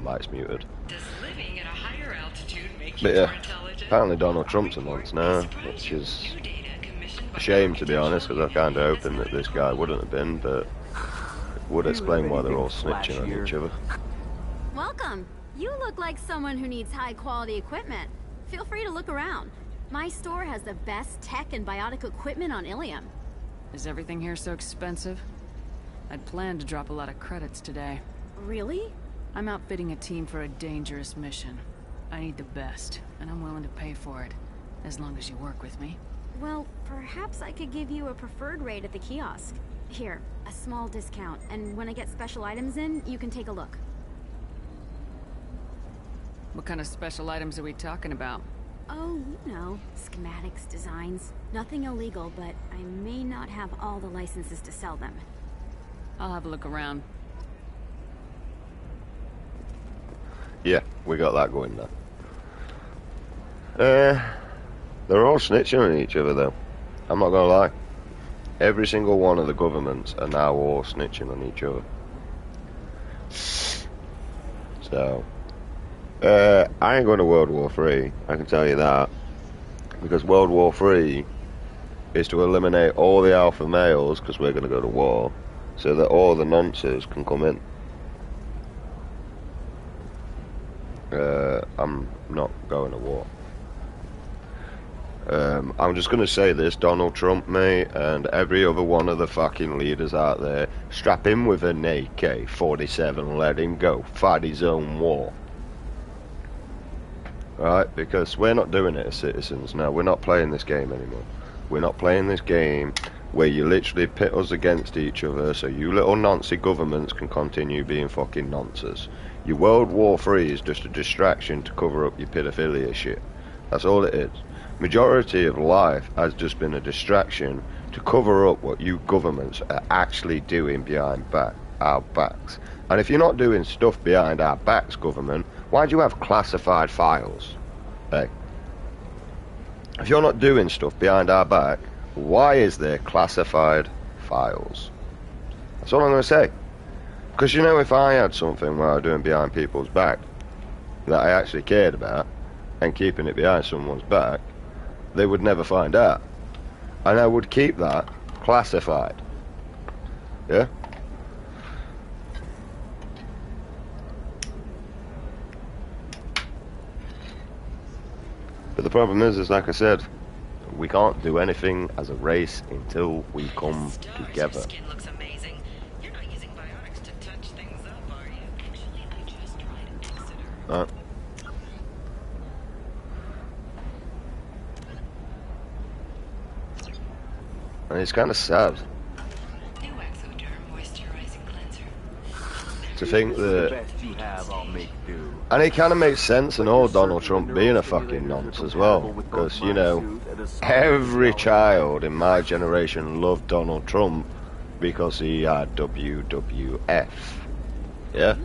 mic's muted. Does living at a higher altitude make But you yeah, more intelligent? apparently Donald Trump's a nonce now, which is a shame, to be honest, because I kind of hoping that this guy wouldn't have been, but it would explain why they're all snitching on each other. Welcome. You look like someone who needs high-quality equipment. Feel free to look around. My store has the best tech and biotic equipment on Ilium. Is everything here so expensive? I'd planned to drop a lot of credits today. Really? I'm outfitting a team for a dangerous mission. I need the best, and I'm willing to pay for it, as long as you work with me. Well, perhaps I could give you a preferred rate at the kiosk. Here, a small discount, and when I get special items in, you can take a look. What kind of special items are we talking about? Oh, you know, schematics, designs. Nothing illegal, but I may not have all the licenses to sell them. I'll have a look around. Yeah, we got that going now. They're all snitching on each other, though. I'm not gonna lie. Every single one of the governments are now all snitching on each other. So, I ain't going to World War III, I can tell you that. Because World War III is to eliminate all the alpha males, because we're going to go to war, so that all the nonces can come in. I'm not going to war. I'm just going to say this, Donald Trump, mate, and every other one of the fucking leaders out there, strap him with an AK-47, let him go, fight his own war. Right? Because we're not doing it as citizens now. We're not playing this game anymore. We're not playing this game where you literally pit us against each other so you little Nazi governments can continue being fucking nonces. Your World War III is just a distraction to cover up your pedophilia shit. That's all it is. Majority of life has just been a distraction to cover up what you governments are actually doing behind our backs. And if you're not doing stuff behind our backs, government, why do you have classified files? Hey, if you're not doing stuff behind our back, why is there classified files? That's all I'm going to say. Because, you know, if I had something where I was doing behind people's back that I actually cared about and keeping it behind someone's back, they would never find out. And I would keep that classified. Yeah? But the problem is like I said, we can't do anything as a race until we come together. Your skin looks amazing. You're not using biotics to touch things up, are you? Actually, I just tried Exeter. And it's kind of sad New Exoderm moisturizing cleanser. to think that, best you have, I'll make do. and it kind of makes sense in all Donald Trump being a fucking nonce as well, because, you know, every child in my generation loved Donald Trump because he had WWF, yeah?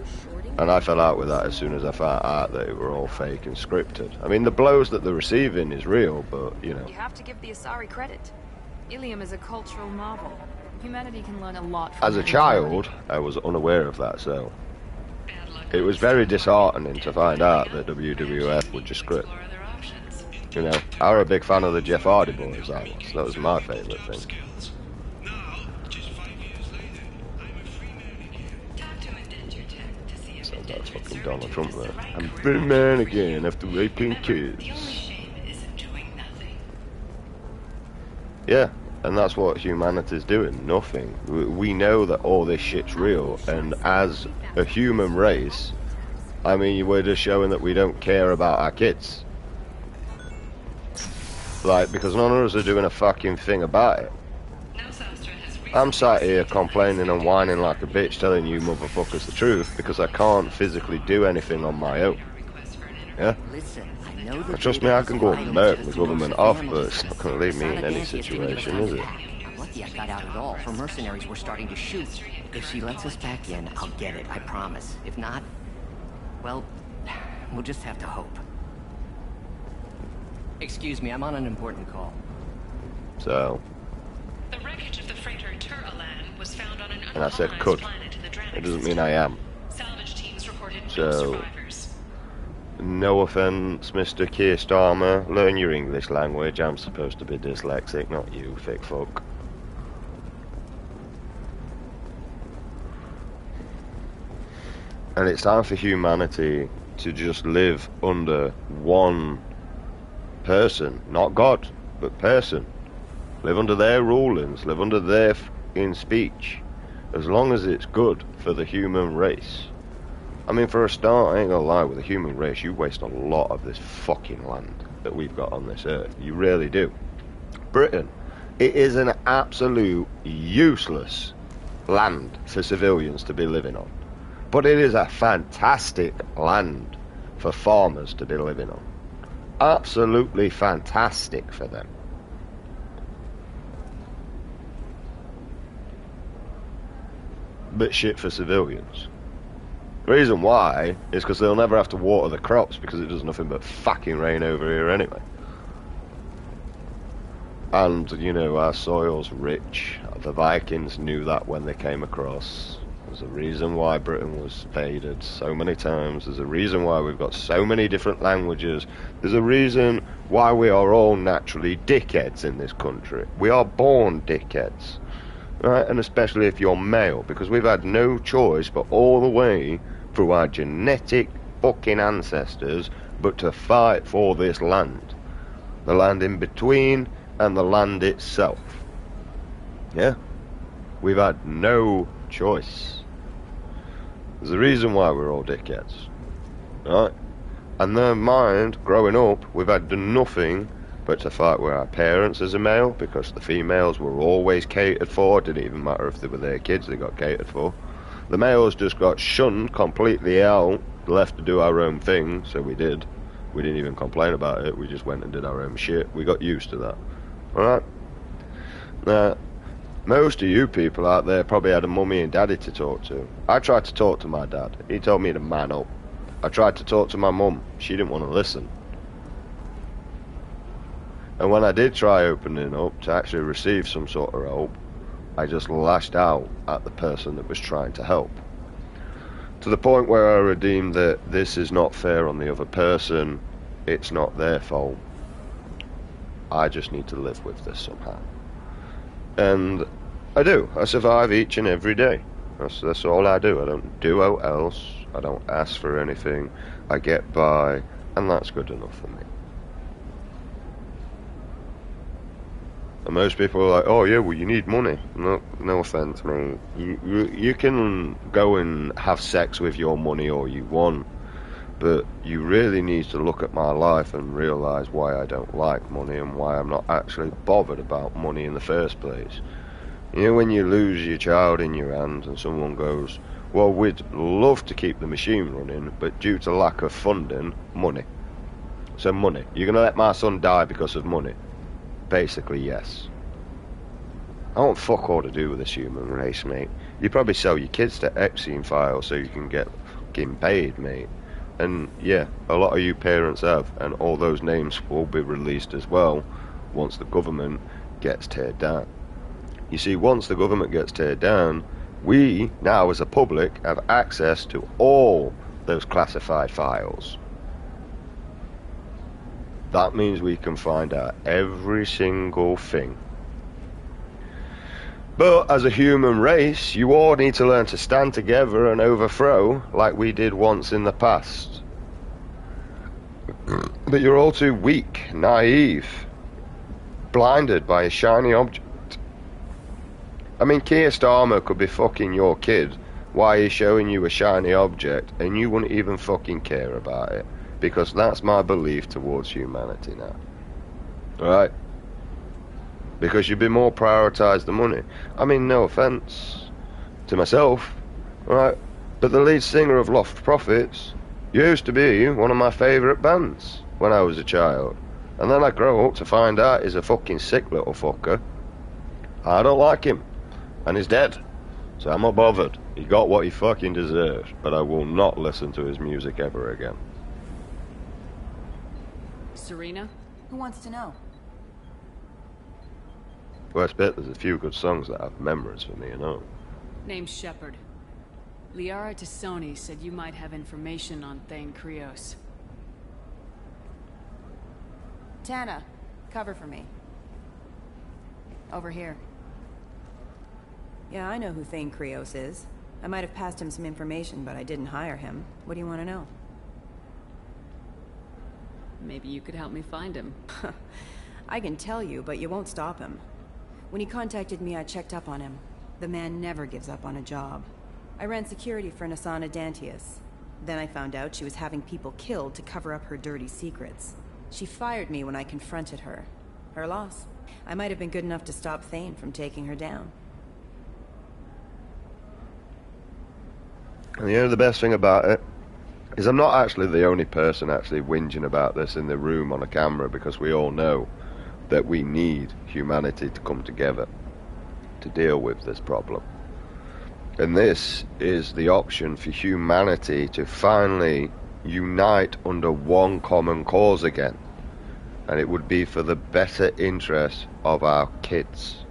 And I fell out with that as soon as I found out that it were all fake and scripted. I mean, the blows that they're receiving is real, but, you know. You have to give the Asari credit. Ilium is a cultural marvel. Humanity can learn a lot from As a child, I was unaware of that, so it was very disheartening to find out that WWF would just script. You know, I was a big fan of the Jeff Hardy boys, that was my favourite thing. Sounds like fucking Donald Trump there. I'm a free man again after raping kids. Yeah, and that's what humanity's doing, nothing. We know that all this shit's real, and as a human race, I mean, we're just showing that we don't care about our kids. Like, because none of us are doing a fucking thing about it. I'm sat here complaining and whining like a bitch telling you motherfuckers the truth because I can't physically do anything on my own. Yeah? And trust me, I can go and murk the government off, but it's not going to leave me in any situation, is it? I'm lucky I got out at all, for mercenaries were starting to shoot. If she lets us back in, I'll get it, I promise. If not, well, we'll just have to hope. Excuse me, I'm on an important call. So... The wreckage of the freighter Tur-Alan was found on an and I said could. planet in the Draenei It doesn't mean I am. Salvage teams reported So, no offense, Mr. Keir Starmer, learn your English language. I'm supposed to be dyslexic, not you, thick fuck. And it's time for humanity to just live under one person, not God, but person. Live under their rulings, live under their in speech, as long as it's good for the human race. I mean, for a start, I ain't gonna lie, with the human race, you waste a lot of this fucking land that we've got on this earth. You really do. Britain, it is an absolute useless land for civilians to be living on. But it is a fantastic land for farmers to be living on. Absolutely fantastic for them. But shit for civilians. The reason why is because they'll never have to water the crops because it does nothing but fucking rain over here anyway. And, you know, our soil's rich. The Vikings knew that when they came across. There's a reason why Britain was invaded so many times. There's a reason why we've got so many different languages. There's a reason why we are all naturally dickheads in this country. We are born dickheads. Right? And especially if you're male, because we've had no choice but all the way through our genetic fucking ancestors but to fight for this land. The land in between and the land itself. Yeah? We've had no choice. There's a reason why we're all dickheads. Right? And their mind, growing up, we've had done nothing but to fight with our parents as a male, because the females were always catered for. It didn't even matter if they were their kids, they got catered for. The males just got shunned completely out, left to do our own thing, so we did. We didn't even complain about it, we just went and did our own shit. We got used to that. Alright? Now, most of you people out there probably had a mummy and daddy to talk to. I tried to talk to my dad. He told me to man up. I tried to talk to my mum. She didn't want to listen. And when I did try opening up to actually receive some sort of help, I just lashed out at the person that was trying to help. To the point where I redeemed that this is not fair on the other person. It's not their fault. I just need to live with this somehow. And I do. I survive each and every day. That's all I do. I don't do out else. I don't ask for anything. I get by, and that's good enough for me. And most people are like, oh yeah, well you need money. No offense, mate. You can go and have sex with your money all you want, but you really need to look at my life and realise why I don't like money and why I'm not actually bothered about money in the first place. You know, when you lose your child in your hand and someone goes, well, we'd love to keep the machine running, but due to lack of funding, money. So money. You're going to let my son die because of money? Basically, yes. I want fuck all to do with this human race, mate. You probably sell your kids to Epstein files so you can get fucking paid, mate. And yeah, a lot of you parents have, and all those names will be released as well once the government gets teared down. You see, once the government gets teared down, we now as a public have access to all those classified files. That means we can find out every single thing. But as a human race, you all need to learn to stand together and overthrow like we did once in the past. But you're all too weak, naive, blinded by a shiny object. I mean, Keir Starmer could be fucking your kid while he's showing you a shiny object and you wouldn't even fucking care about it. Because that's my belief towards humanity now. Alright? Because you'd be more prioritised the money. I mean, no offence to myself, right? But the lead singer of Lost Prophets used to be one of my favourite bands when I was a child. And then I grow up to find out he's a fucking sick little fucker. I don't like him. And he's dead. So I'm not bothered. He got what he fucking deserved. But I will not listen to his music ever again. Serena? Who wants to know? Well, I bet there's a few good songs that have memories for me, you know. Name's Shepard. Liara Tassoni said you might have information on Thane Krios. Tana, cover for me. Over here. Yeah, I know who Thane Krios is. I might have passed him some information, but I didn't hire him. What do you want to know? Maybe you could help me find him. I can tell you, but you won't stop him. When he contacted me, I checked up on him. The man never gives up on a job. I ran security for Nassana Dantius. Then I found out she was having people killed to cover up her dirty secrets. She fired me when I confronted her. Her loss. I might have been good enough to stop Thane from taking her down. And the best thing about it is I'm not actually the only person actually whinging about this in the room on a camera, because we all know that we need humanity to come together to deal with this problem. And this is the option for humanity to finally unite under one common cause again. And it would be for the better interest of our kids.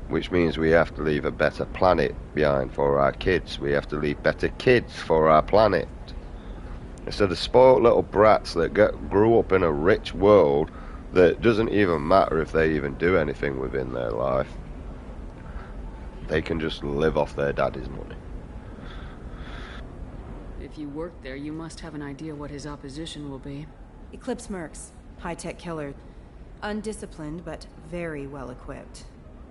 Which means we have to leave a better planet behind for our kids. We have to leave better kids for our planet. Instead of spoiled little brats that grew up in a rich world that doesn't even matter if they even do anything within their life. They can just live off their daddy's money. If you work there, you must have an idea what his opposition will be. Eclipse Mercs. High-tech killer. Undisciplined, but very well equipped.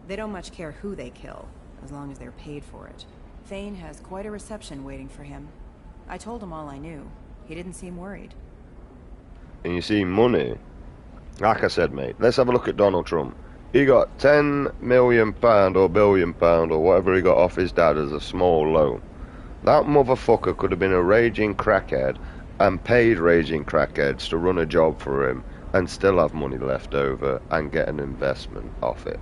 They don't much care who they kill, as long as they're paid for it. Thane has quite a reception waiting for him. I told him all I knew. He didn't seem worried. And you see, money, like I said, mate, let's have a look at Donald Trump. He got £10 million or £1 billion or whatever he got off his dad as a small loan. That motherfucker could have been a raging crackhead and paid raging crackheads to run a job for him and still have money left over and get an investment off it.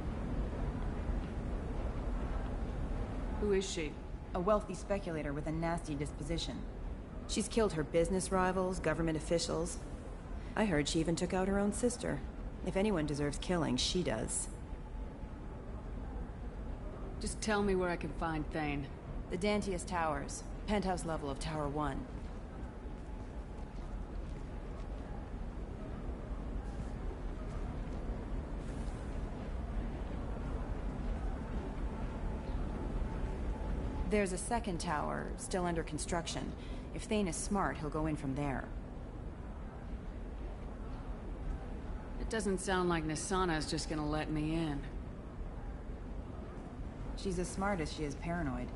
Who is she? A wealthy speculator with a nasty disposition. She's killed her business rivals, government officials. I heard she even took out her own sister. If anyone deserves killing, she does. Just tell me where I can find Thane. The Dantius Towers. Penthouse level of Tower 1. There's a second tower, still under construction. If Thane is smart, he'll go in from there. It doesn't sound like Nassana's just gonna let me in. She's as smart as she is paranoid.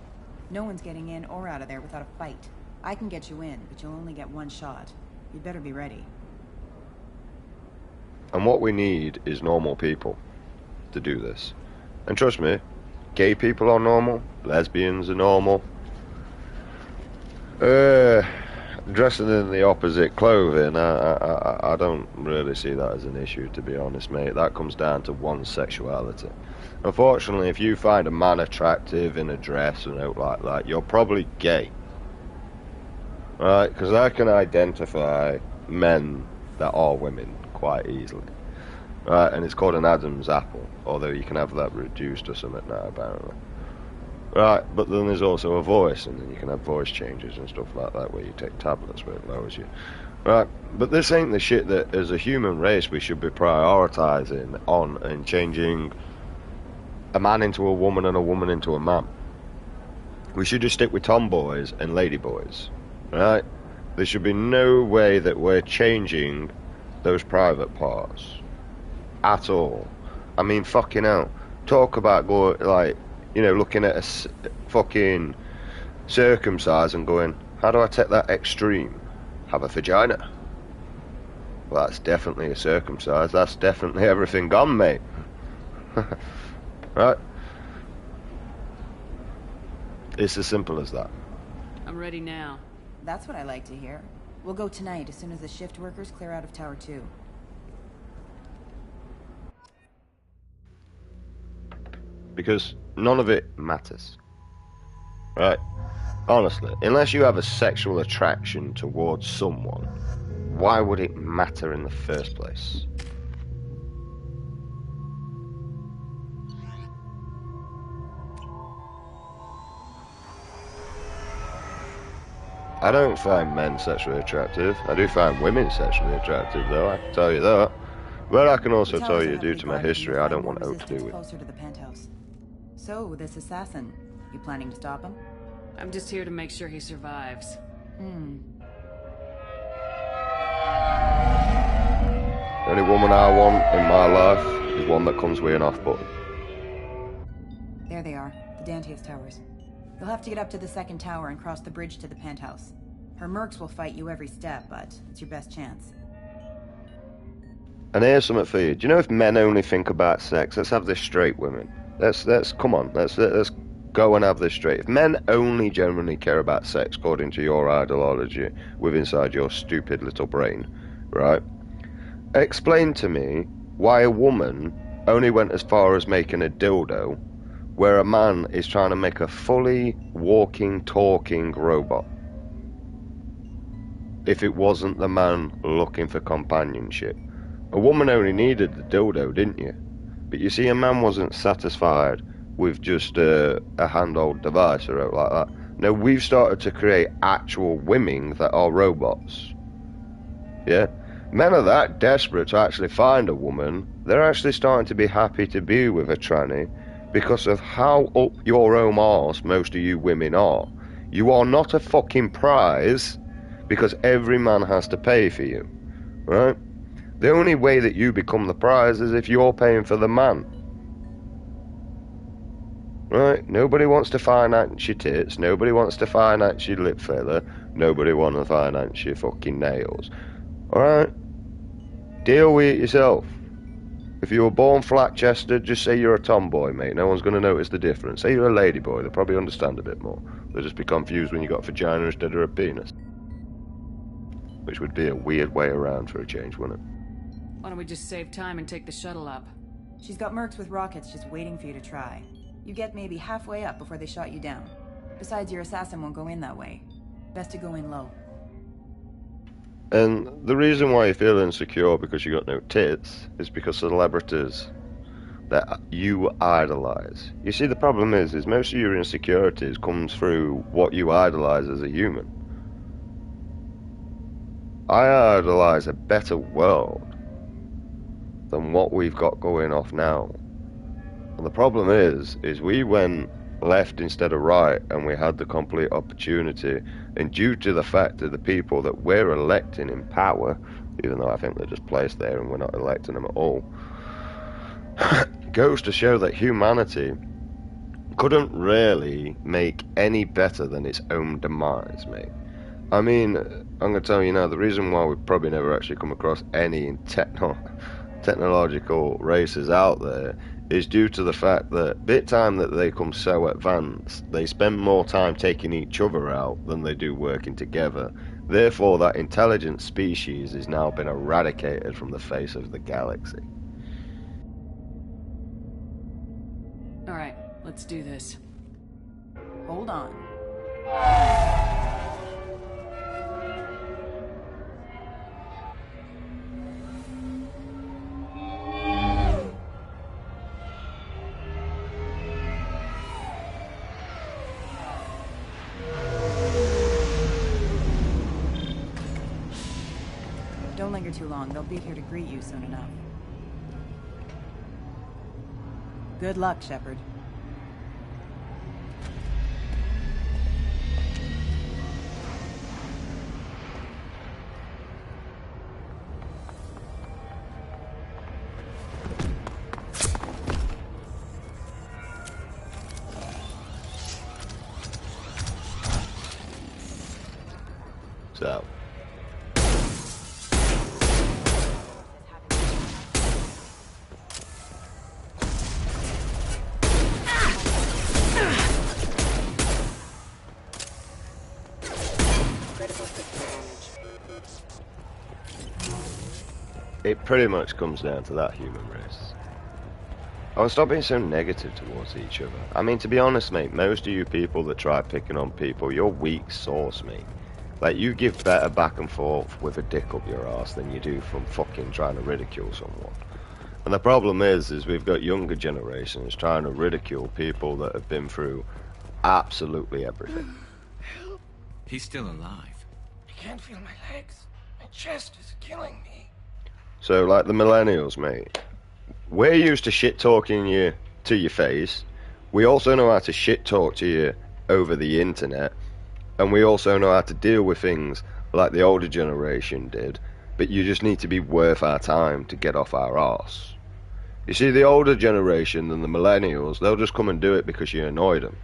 No one's getting in or out of there without a fight. I can get you in, but you'll only get one shot. You'd better be ready. And what we need is normal people to do this. And trust me, gay people are normal, lesbians are normal. Dressing in the opposite clothing, I don't really see that as an issue, to be honest, mate. That comes down to one's sexuality. Unfortunately, if you find a man attractive in a dress and out like that, you're probably gay. Right? Because I can identify men that are women quite easily. Right? And it's called an Adam's apple, although you can have that reduced or something now, apparently. Right, but then there's also a voice, and then you can have voice changes and stuff like that, where you take tablets where it lowers you. Right, but this ain't the shit that, as a human race, we should be prioritising on and changing a man into a woman and a woman into a man. We should just stick with tomboys and ladyboys, right? There should be no way that we're changing those private parts at all. I mean, fucking hell. Talk about going, like, you know, looking at a fucking circumcise and going, how do I take that extreme? Have a vagina. Well, that's definitely a circumcise. That's definitely everything gone, mate. Right? It's as simple as that. I'm ready now. That's what I like to hear. We'll go tonight as soon as the shift workers clear out of Tower 2. Because none of it matters. Right? Honestly, unless you have a sexual attraction towards someone, why would it matter in the first place? I don't find men sexually attractive. I do find women sexually attractive, though, I can tell you that. But I can also tell you, due to my history, I don't want out to do it. Closer to the penthouse. So, this assassin, you planning to stop him? I'm just here to make sure he survives. The only woman I want in my life is one that comes with an off button. There they are, the Dantius Towers. You'll have to get up to the second tower and cross the bridge to the penthouse. Her mercs will fight you every step, but it's your best chance. And here's something for you. Do you know if men only think about sex? Let's have this straight, women. Let's come on. Let's go and have this straight. If men only genuinely care about sex, according to your ideology, with inside your stupid little brain, right? Explain to me why a woman only went as far as making a dildo, where a man is trying to make a fully walking, talking robot. If it wasn't the man looking for companionship. A woman only needed the dildo, didn't you? But you see, a man wasn't satisfied with just a handheld device or like that. No, we've started to create actual women that are robots. Yeah? Men are that desperate to actually find a woman, they're actually starting to be happy to be with a tranny because of how up your own arse most of you women are. You are not a fucking prize because every man has to pay for you, right? The only way that you become the prize is if you're paying for the man. Right? Nobody wants to finance your tits, nobody wants to finance your lip filler, nobody wants to finance your fucking nails. Alright? Deal with it yourself. If you were born flat-chested, just say you're a tomboy, mate. No one's going to notice the difference. Say you're a ladyboy, they'll probably understand a bit more. They'll just be confused when you got a vagina instead of a penis. Which would be a weird way around for a change, wouldn't it? Why don't we just save time and take the shuttle up? She's got mercs with rockets just waiting for you to try. You get maybe halfway up before they shot you down. Besides, your assassin won't go in that way. Best to go in low. And the reason why you feel insecure because you got no tits is because celebrities that you idolize. You see, the problem is most of your insecurities comes through what you idolize as a human. I idolize a better world than what we've got going off now. And the problem is we went left instead of right, and we had the complete opportunity, and due to the fact that the people that we're electing in power, even though I think they're just placed there and we're not electing them at all, goes to show that humanity couldn't really make any better than its own demise, mate. I mean, I'm going to tell you now, the reason why we've probably never actually come across any technological races out there is due to the fact that bit time that they come so advanced, they spend more time taking each other out than they do working together. Therefore, that intelligent species has now been eradicated from the face of the galaxy. Alright, let's do this. Hold on. Don't linger too long. They'll be here to greet you soon enough. Good luck, Shepard. So it pretty much comes down to that human race. Oh, stop being so negative towards each other. I mean, to be honest, mate, most of you people that try picking on people, you're weak sauce, mate. Like, you give better back and forth with a dick up your arse than you do from fucking trying to ridicule someone. And the problem is we've got younger generations trying to ridicule people that have been through absolutely everything. He's still alive. can't feel my legs. My chest is killing me. So, like the millennials, mate, we're used to shit talking you to your face. We also know how to shit talk to you over the internet, and we also know how to deal with things like the older generation did, but you just need to be worth our time to get off our arse. You see, the older generation and the millennials, they'll just come and do it because you annoy them.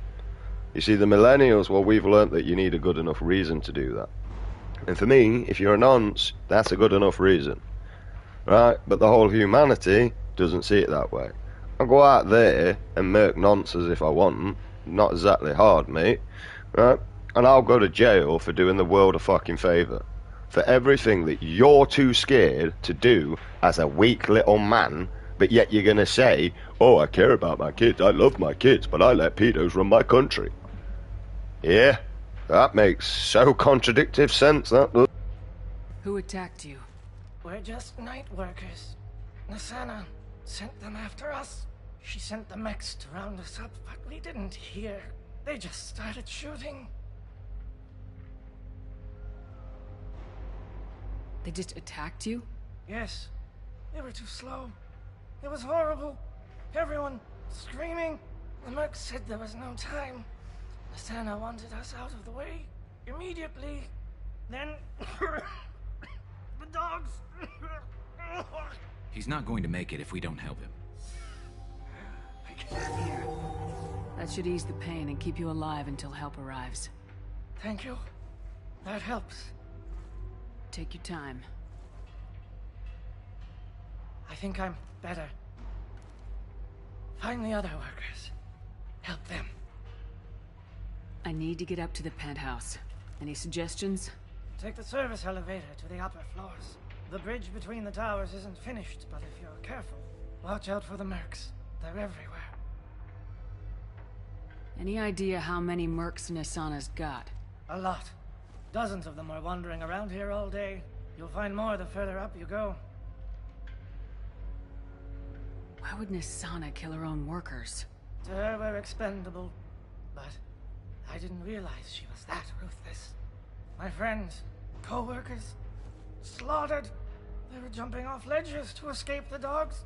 You see, the millennials, well, we've learnt that you need a good enough reason to do that. And for me, if you're a nonce, that's a good enough reason. Right? But the whole humanity doesn't see it that way. I'll go out there and make nonce as if I want them. Not exactly hard, mate. Right? And I'll go to jail for doing the world a fucking favour. For everything that you're too scared to do as a weak little man, but yet you're going to say, oh, I care about my kids, I love my kids, but I let pedos run my country. Yeah, that makes so contradictive sense, that does. Who attacked you? We're just night workers. Nassana sent them after us. She sent the mechs to round us up, but we didn't hear. They just started shooting. They just attacked you? Yes, they were too slow. It was horrible. Everyone screaming. The merc said there was no time. Nassana wanted us out of the way immediately. Then the dogs. He's not going to make it if we don't help him. Here. That should ease the pain and keep you alive until help arrives. Thank you. That helps. Take your time. I think I'm better. Find the other workers. Help them. I need to get up to the penthouse. Any suggestions? Take the service elevator to the upper floors. The bridge between the towers isn't finished, but if you're careful, watch out for the mercs. They're everywhere. Any idea how many mercs Nassana's got? A lot. Dozens of them are wandering around here all day. You'll find more the further up you go. Why would Nassana kill her own workers? To her, we're expendable. But I didn't realize she was that ruthless. My friends, co-workers, slaughtered. They were jumping off ledges to escape the dogs.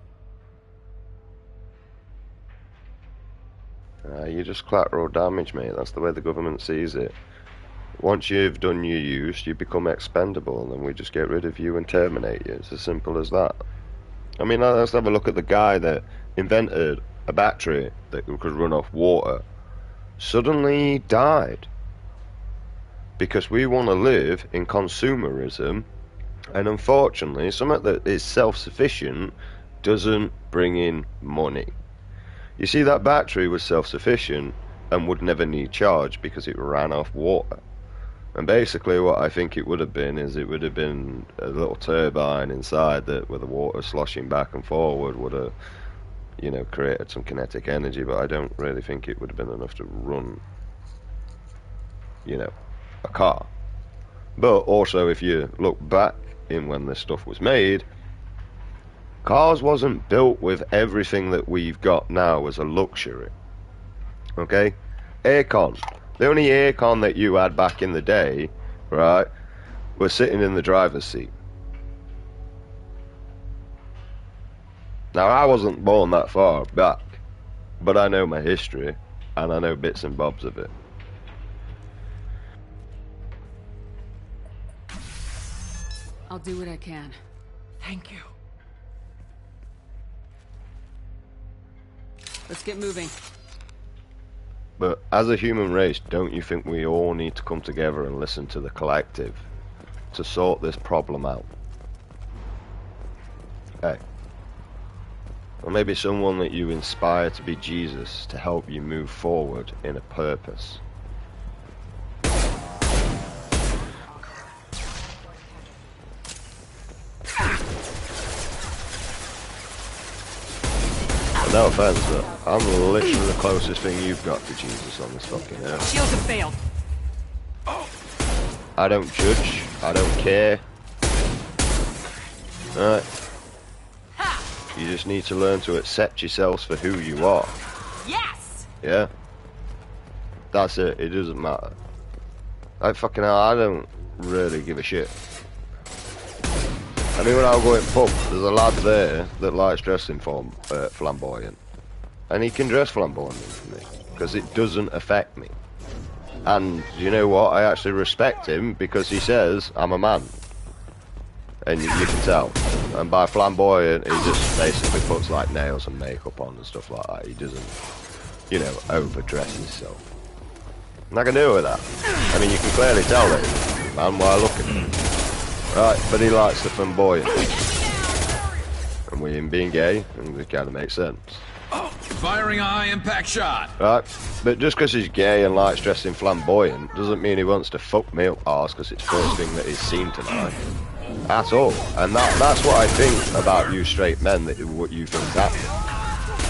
You just collateral damage, mate. That's the way the government sees it. Once you've done your use, you become expendable, and then we just get rid of you and terminate you. It's as simple as that. I mean, let's have a look at the guy that invented a battery that could run off water. Suddenly died. Because we want to live in consumerism, and unfortunately, something that is self-sufficient doesn't bring in money. You see, that battery was self-sufficient and would never need charge because it ran off water. And basically what I think it would have been is it would have been a little turbine inside that with the water sloshing back and forward would have, you know, created some kinetic energy, but I don't really think it would have been enough to run, you know, a car. But also, if you look back in when this stuff was made, cars wasn't built with everything that we've got now as a luxury. Okay? Aircon. The only aircon that you had back in the day, right, was sitting in the driver's seat. Now, I wasn't born that far back, but I know my history, and I know bits and bobs of it. I'll do what I can. Thank you. Let's get moving. But as a human race, don't you think we all need to come together and listen to the collective to sort this problem out? Hey. Or maybe someone that you inspire to be Jesus to help you move forward in a purpose. No offense, but I'm literally the closest thing you've got to Jesus on this fucking earth. Shields have failed. I don't judge. I don't care. Alright. You just need to learn to accept yourselves for who you are. Yes! Yeah? That's it. It doesn't matter. Like fucking hell, really give a shit. I mean, when I go in pub, there's a lad there that likes dressing flamboyant. And he can dress flamboyant for me, because it doesn't affect me. And you know what? I actually respect him because he says, I'm a man. And you can tell. And by flamboyant, he just basically puts like nails and makeup on and stuff like that. He doesn't, you know, overdress himself. And I can deal with that. I mean, you can clearly tell that he's a man while looking at him. Right, but he likes the flamboyant. And with him being gay, it kind of makes sense. Firing a high-impact shot. Right, but just because he's gay and likes dressing flamboyant doesn't mean he wants to fuck me up arse because it's the first thing that he's seen tonight. At all. And that's what I think about you straight men, that what you think's happening.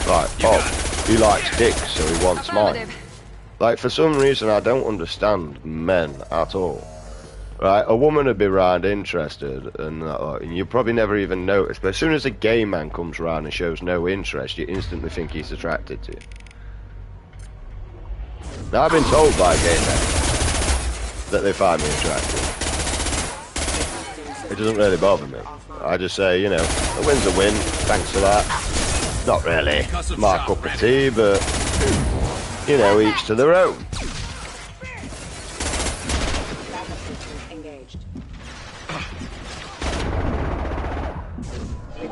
Right, oh, he likes dick, so he wants mine. Like, for some reason, I don't understand men at all. Right, a woman would be round interested, and you probably never even notice, but as soon as a gay man comes round and shows no interest, you instantly think he's attracted to you. Now, I've been told by gay men that they find me attractive. It doesn't really bother me. I just say, you know, a win's a win, thanks for that. Not really my cup of tea, but, you know, each to their own.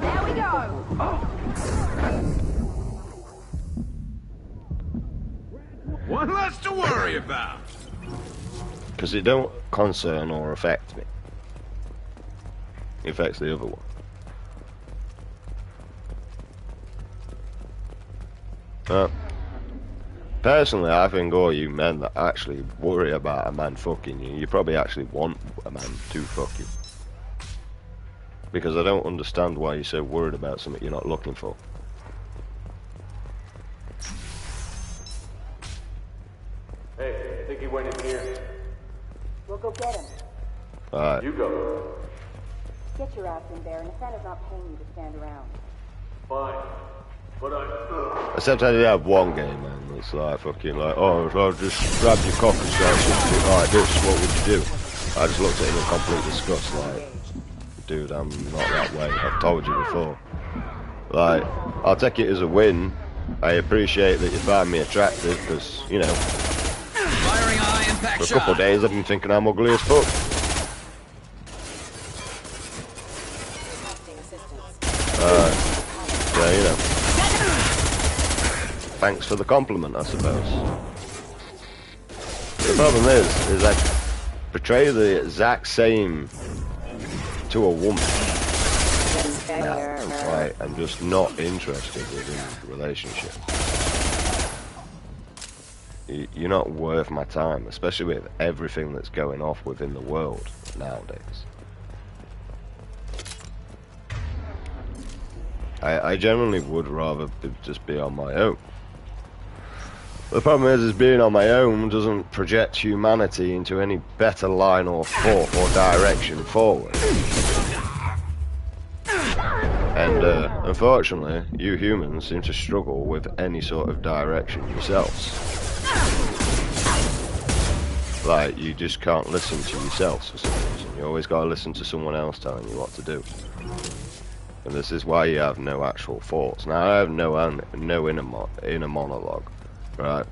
There we go. One less to worry about. Because it don't concern or affect me. It affects the other one. Personally, I think all you men that actually worry about a man fucking you, you probably actually want a man to fuck you. Because I don't understand why you're so worried about something you're not looking for. Hey, I think he went in here. We'll go get him. Alright. You go. Get your ass in there, and Nathana's not paying you to stand around. Fine. But Except I did have one game, man, that's like fucking like, oh, if I just grabbed your cock and started something like this, what would you do? I just looked at him in complete disgust, like, dude, I'm not that way, I've told you before. Like, I'll take it as a win. I appreciate that you find me attractive, because, you know, Firing a high-impact for a couple of days I've been thinking I'm ugly as fuck. Yeah, you know. Thanks for the compliment, I suppose. The problem is I portray the exact same to a woman. Right, I'm just not interested in a relationship. You're not worth my time, especially with everything that's going off within the world nowadays. I generally would rather just be on my own. The problem is being on my own doesn't project humanity into any better line or thought or direction forward. And unfortunately, you humans seem to struggle with any sort of direction yourselves. Like, you just can't listen to yourselves for some reason. You always gotta listen to someone else telling you what to do. And this is why you have no actual thoughts. Now, I have no inner monologue, right?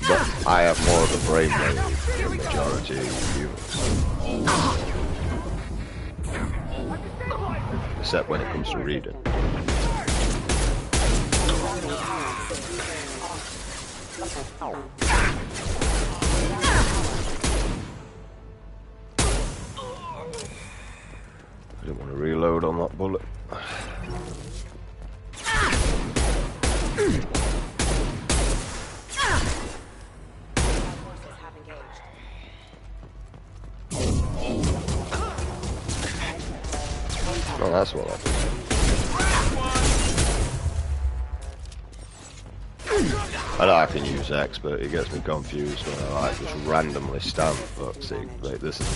But I have more of a brainwave than the majority of humans. Except when it comes to reading. I didn't want to reload on that bullet. Oh, that's what I do. I know I can use X, but it gets me confused when I like just randomly stand. But see, like this is.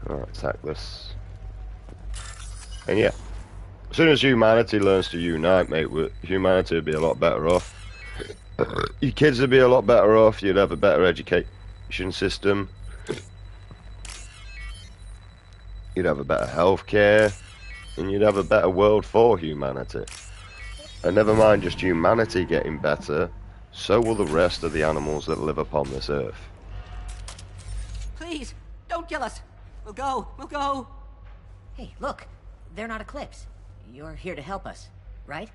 Alright, attack this. And yeah, as soon as humanity learns to unite, mate, humanity would be a lot better off. Your kids would be a lot better off. You'd have a better education system. You'd have a better healthcare, and you'd have a better world for humanity. And never mind just humanity getting better, so will the rest of the animals that live upon this earth. Please, don't kill us. We'll go. Hey, look, they're not Eclipse. You're here to help us, right?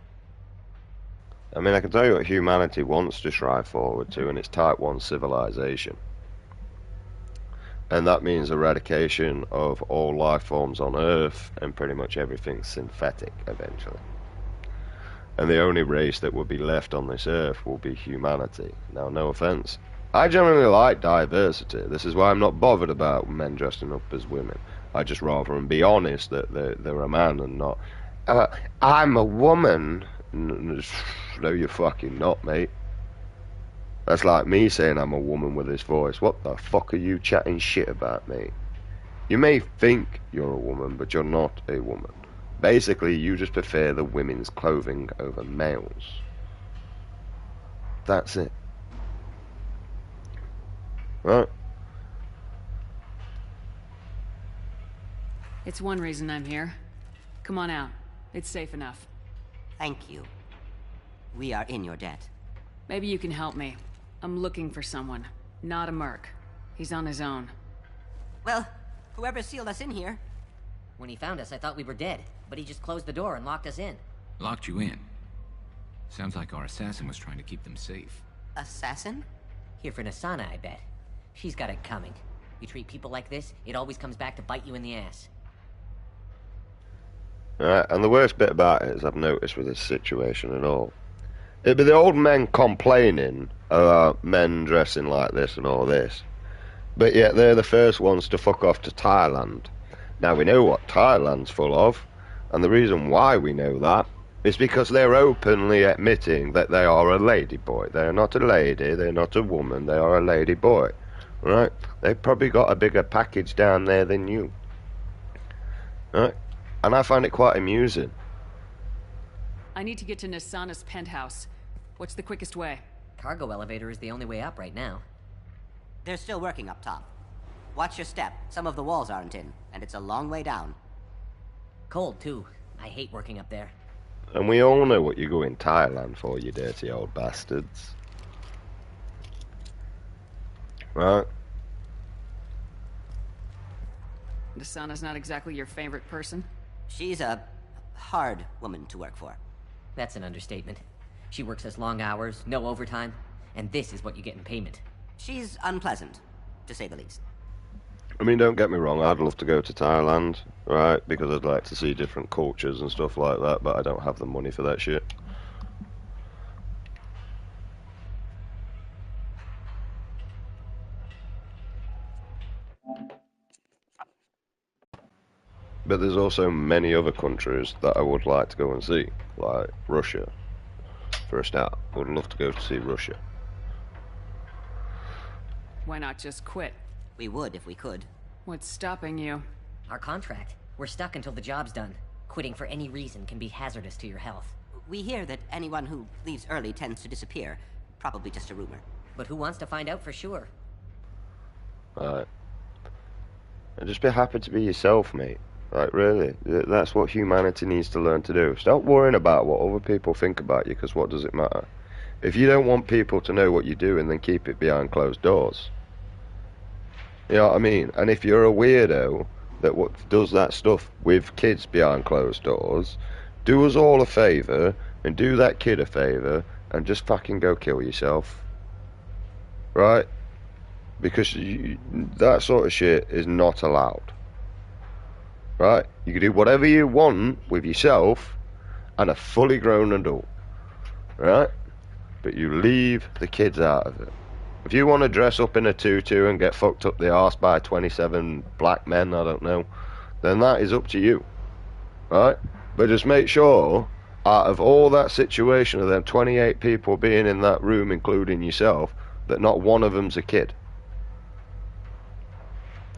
I mean, I can tell you what humanity wants to strive forward to, and it's Type 1 civilization. And that means eradication of all life forms on Earth, and pretty much everything synthetic, eventually. And the only race that will be left on this Earth will be humanity. Now, no offense, I generally like diversity. This is why I'm not bothered about men dressing up as women. I just rather be honest that they're a man and not, I'm a woman. No, you're fucking not, mate. That's like me saying I'm a woman with this voice. What the fuck are you chatting shit about, mate? You may think you're a woman, but you're not a woman. Basically, you just prefer the women's clothing over males. That's it. Right? It's one reason I'm here. Come on out. It's safe enough. Thank you. We are in your debt. Maybe you can help me. I'm looking for someone. Not a merc. He's on his own. Well, whoever sealed us in here. When he found us, I thought we were dead, but he just closed the door and locked us in. Locked you in? Sounds like our assassin was trying to keep them safe. Assassin? Here for Nassana, I bet. She's got it coming. You treat people like this, it always comes back to bite you in the ass. Alright, and the worst bit about it is I've noticed with this situation at all. It'd be the old men complaining about men dressing like this and all this. But yet they're the first ones to fuck off to Thailand. Now we know what Thailand's full of, and the reason why we know that is because they're openly admitting that they are a lady boy. They're not a lady, they're not a woman, they are a lady boy. Right? They've probably got a bigger package down there than you. Right? And I find it quite amusing. I need to get to Nassana's penthouse. What's the quickest way? Cargo elevator is the only way up right now. They're still working up top. Watch your step. Some of the walls aren't in, and it's a long way down. Cold, too. I hate working up there. And we all know what you go in Thailand for, you dirty old bastards. Right? Nassana's not exactly your favorite person? She's a hard woman to work for. That's an understatement. She works us long hours, no overtime, and this is what you get in payment. She's unpleasant, to say the least. I mean, don't get me wrong, I'd love to go to Thailand, right? Because I'd like to see different cultures and stuff like that, but I don't have the money for that shit. But there's also many other countries that I would like to go and see, like Russia, for a start. I would love to go to see Russia. Why not just quit? We would if we could. What's stopping you? Our contract. We're stuck until the job's done. Quitting for any reason can be hazardous to your health. We hear that anyone who leaves early tends to disappear. Probably just a rumor. But who wants to find out for sure? Right. And just be happy to be yourself, mate. Like, really, that's what humanity needs to learn to do. Stop worrying about what other people think about you, because what does it matter? If you don't want people to know what you're doing, then keep it behind closed doors. You know what I mean? And if you're a weirdo that does that stuff with kids behind closed doors, do us all a favour, and do that kid a favour, and just fucking go kill yourself. Right? Because that sort of shit is not allowed. Right? You can do whatever you want with yourself and a fully grown adult. Right? But you leave the kids out of it. If you want to dress up in a tutu and get fucked up the arse by 27 black men, I don't know, then that is up to you. Right? But just make sure, out of all that situation of them 28 people being in that room, including yourself, that not one of them's a kid.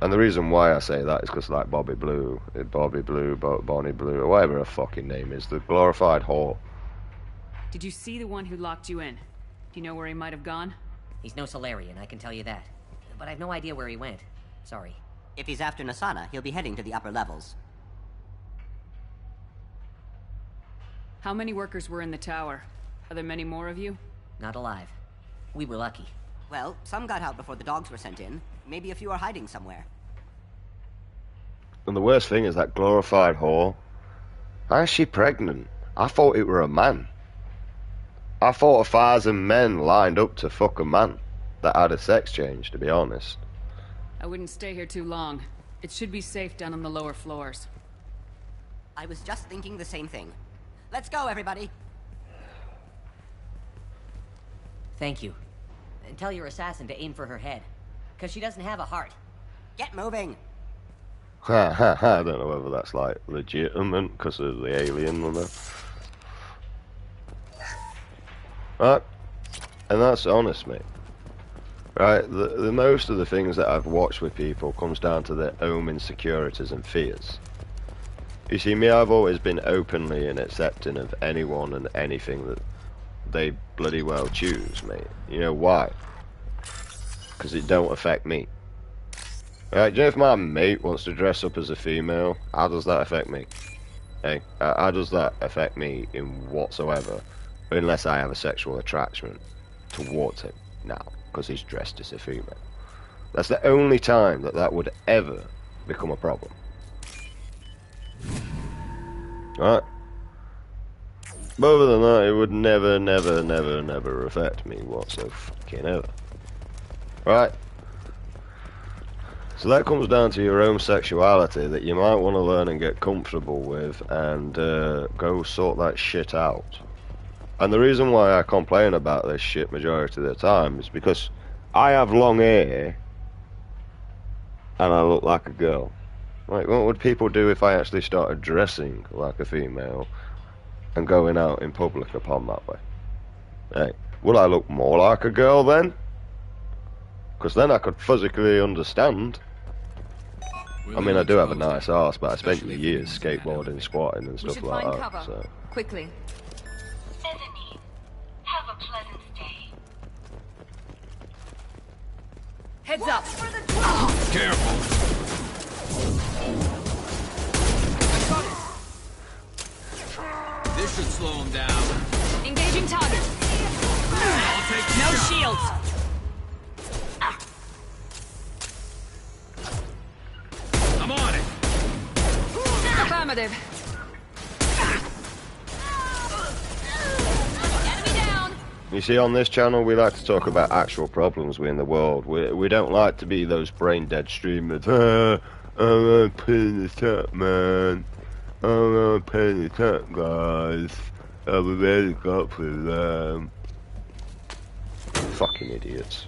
And the reason why I say that is because like Bonnie Blue, or whatever her fucking name is, the glorified whore. Did you see the one who locked you in? Do you know where he might have gone? He's no Solarian, I can tell you that. But I have no idea where he went. Sorry. If he's after Nasana, he'll be heading to the upper levels. How many workers were in the tower? Are there many more of you? Not alive. We were lucky. Well, some got out before the dogs were sent in. Maybe a few are hiding somewhere. And the worst thing is that glorified whore. How is she pregnant? I thought it were a man. I thought 1,000 men lined up to fuck a man that had a sex change, to be honest. I wouldn't stay here too long. It should be safe down on the lower floors. I was just thinking the same thing. Let's go, everybody. Thank you. And tell your assassin to aim for her head. Because she doesn't have a heart. Get moving. Ha ha ha, I don't know whether that's like legitimate because of the alien or not. Right, and that's honest, mate. Right, the most of the things that I've watched with people comes down to their own insecurities and fears. You see, me, I've always been openly and accepting of anyone and anything that they bloody well choose, mate. You know why? Because it don't affect me. Right, do you know if my mate wants to dress up as a female, how does that affect me? Hey, how does that affect me in whatsoever? Unless I have a sexual attraction towards him now, because he's dressed as a female. That's the only time that that would ever become a problem. Right? But other than that, it would never, never, never, never affect me whatsoever. Right? So that comes down to your own sexuality that you might want to learn and get comfortable with and go sort that shit out. And the reason why I complain about this shit majority of the time is because I have long hair and I look like a girl. Like, what would people do if I actually started dressing like a female and going out in public upon that way? Hey, would I look more like a girl then? Because then I could physically understand. I mean, I do have a nice arse, but I spent years skateboarding, squatting and stuff like that. Cover. So. Quickly. Bethany, have a pleasant stay. Heads up. Careful. This should slow him down. Engaging target. I'll take the No shot. shields. I'm on it. Affirmative. Enemy down. You see, on this channel, we like to talk about actual problems in the world. We don't like to be those brain-dead streamers. I'm not paying this up, man. I'm not paying this up, guys. I'm really got for them. Fucking idiots.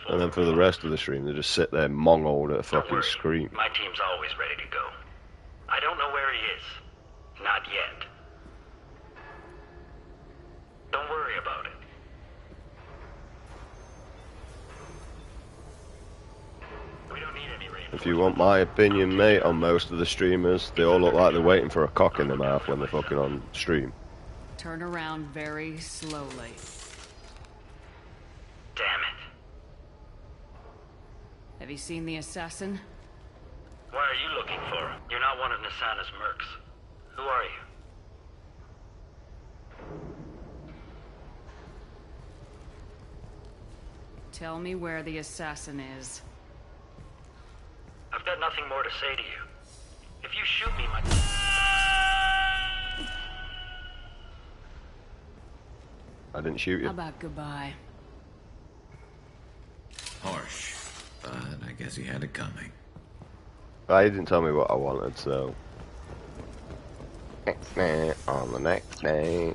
And then for the rest of the stream, they just sit there mongold at a fucking screen. My team's always ready to go. I don't know where he is. Not yet. Don't worry about it. We don't need any rain. If you want my opinion, mate, on most of the streamers, they all look like they're waiting for a cock in their mouth when they're fucking on stream. Turn around very slowly. Damn it. Have you seen the assassin? Why are you looking for him? You're not one of Nasana's mercs. Who are you? Tell me where the assassin is. I've got nothing more to say to you. If you shoot me, my... I didn't shoot you. How about goodbye? Harsh, but I guess he had it coming. He didn't tell me what I wanted, so... On the next day...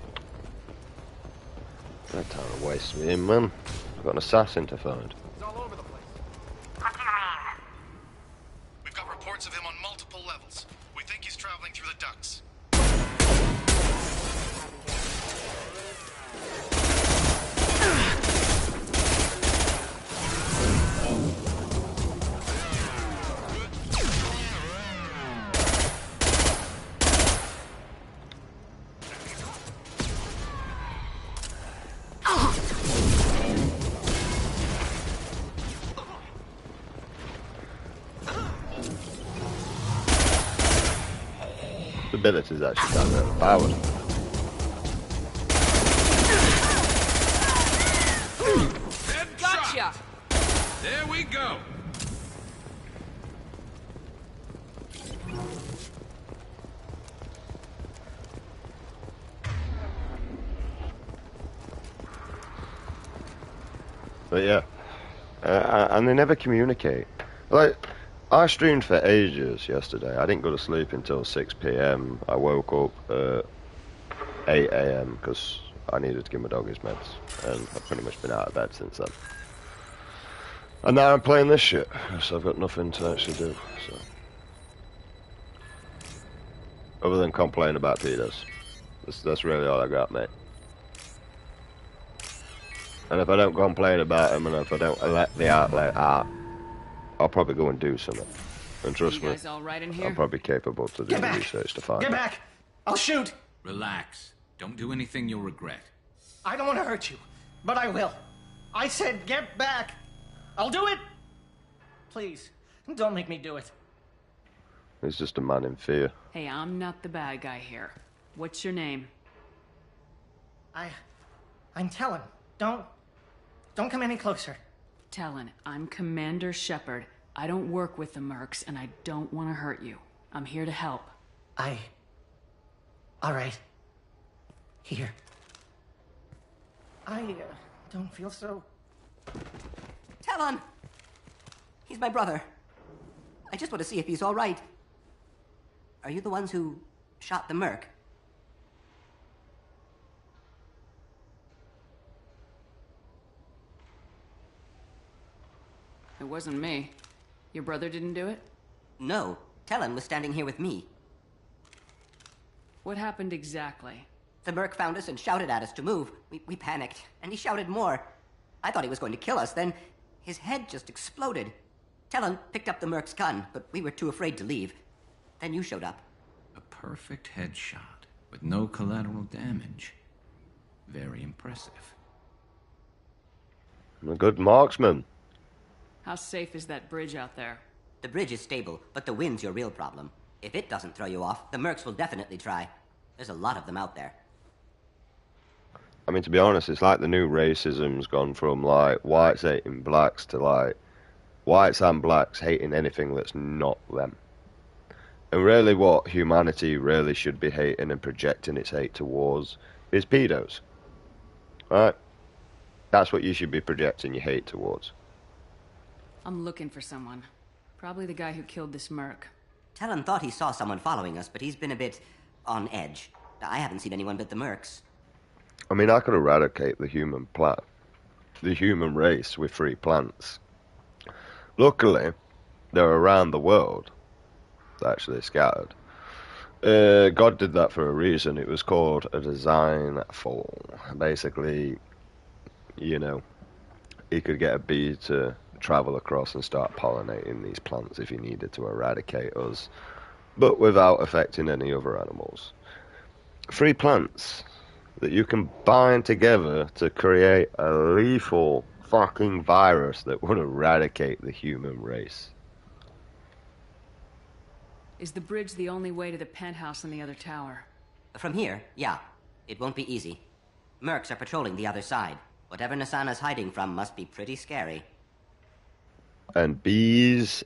No time to waste with him, man. I've got an assassin to find. It's all over the place. What do you mean? We've got reports of him on multiple levels. We think he's traveling through the ducts. abilities actually kind of overpowered. Gotcha! There we go. But yeah, and they never communicate. Like, I streamed for ages yesterday. I didn't go to sleep until 6 p.m. I woke up at 8 a.m. because I needed to give my dog his meds, and I've pretty much been out of bed since then. And now I'm playing this shit, so I've got nothing to actually do. So, other than complain about pedos, that's really all I got, mate. And if I don't complain about them, and if I don't let the outlet out, I'll probably go and do something. And trust me, all right in here? I'm probably capable to do the research to find Get it. back! I'll shoot! Relax. Don't do anything you'll regret. I don't want to hurt you, but I will. I said get back! I'll do it! Please, don't make me do it. He's just a man in fear. Hey, I'm not the bad guy here. What's your name? I'm Talon. Don't come any closer. Talon, I'm Commander Shepard. I don't work with the Mercs, and I don't want to hurt you. I'm here to help. All right. Here. I don't feel so... Talon! He's my brother. I just want to see if he's all right. Are you the ones who shot the Merc? It wasn't me. Your brother didn't do it? No. Talon was standing here with me. What happened exactly? The Merc found us and shouted at us to move. We panicked, and he shouted more. I thought he was going to kill us, then his head just exploded. Talon picked up the Merc's gun, but we were too afraid to leave. Then you showed up. A perfect headshot with no collateral damage. Very impressive. I'm a good marksman. How safe is that bridge out there? The bridge is stable, but the wind's your real problem. If it doesn't throw you off, the Mercs will definitely try. There's a lot of them out there. I mean, to be honest, it's like the new racism's gone from, like, whites hating blacks to, like, whites and blacks hating anything that's not them. And really what humanity really should be hating and projecting its hate towards is pedos. Right? That's what you should be projecting your hate towards. I'm looking for someone. Probably the guy who killed this Merc. Talon thought he saw someone following us, but he's been a bit on edge. I haven't seen anyone but the Mercs. I mean, I could eradicate the human race with free plants. Luckily, they're around the world. They're actually scattered. God did that for a reason. It was called a design fall. Basically, you know, he could get a bee to travel across and start pollinating these plants if he needed to eradicate us, but without affecting any other animals. Free plants that you can bind together to create a lethal fucking virus that would eradicate the human race. Is the bridge the only way to the penthouse in the other tower? From here, yeah. It won't be easy. Mercs are patrolling the other side. Whatever Nasana's hiding from must be pretty scary. And bees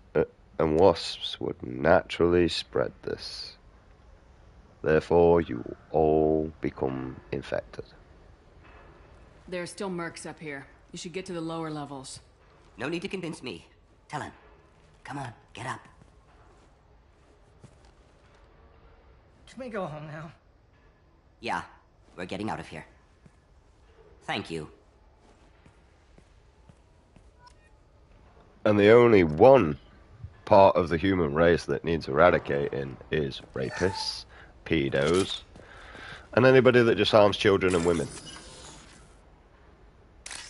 and wasps would naturally spread this. Therefore, you all become infected. There are still Mercs up here. You should get to the lower levels. No need to convince me. Talon, come on, get up. Can we go home now? Yeah, we're getting out of here. Thank you. And the only one part of the human race that needs eradicating is rapists, pedos, and anybody that just harms children and women.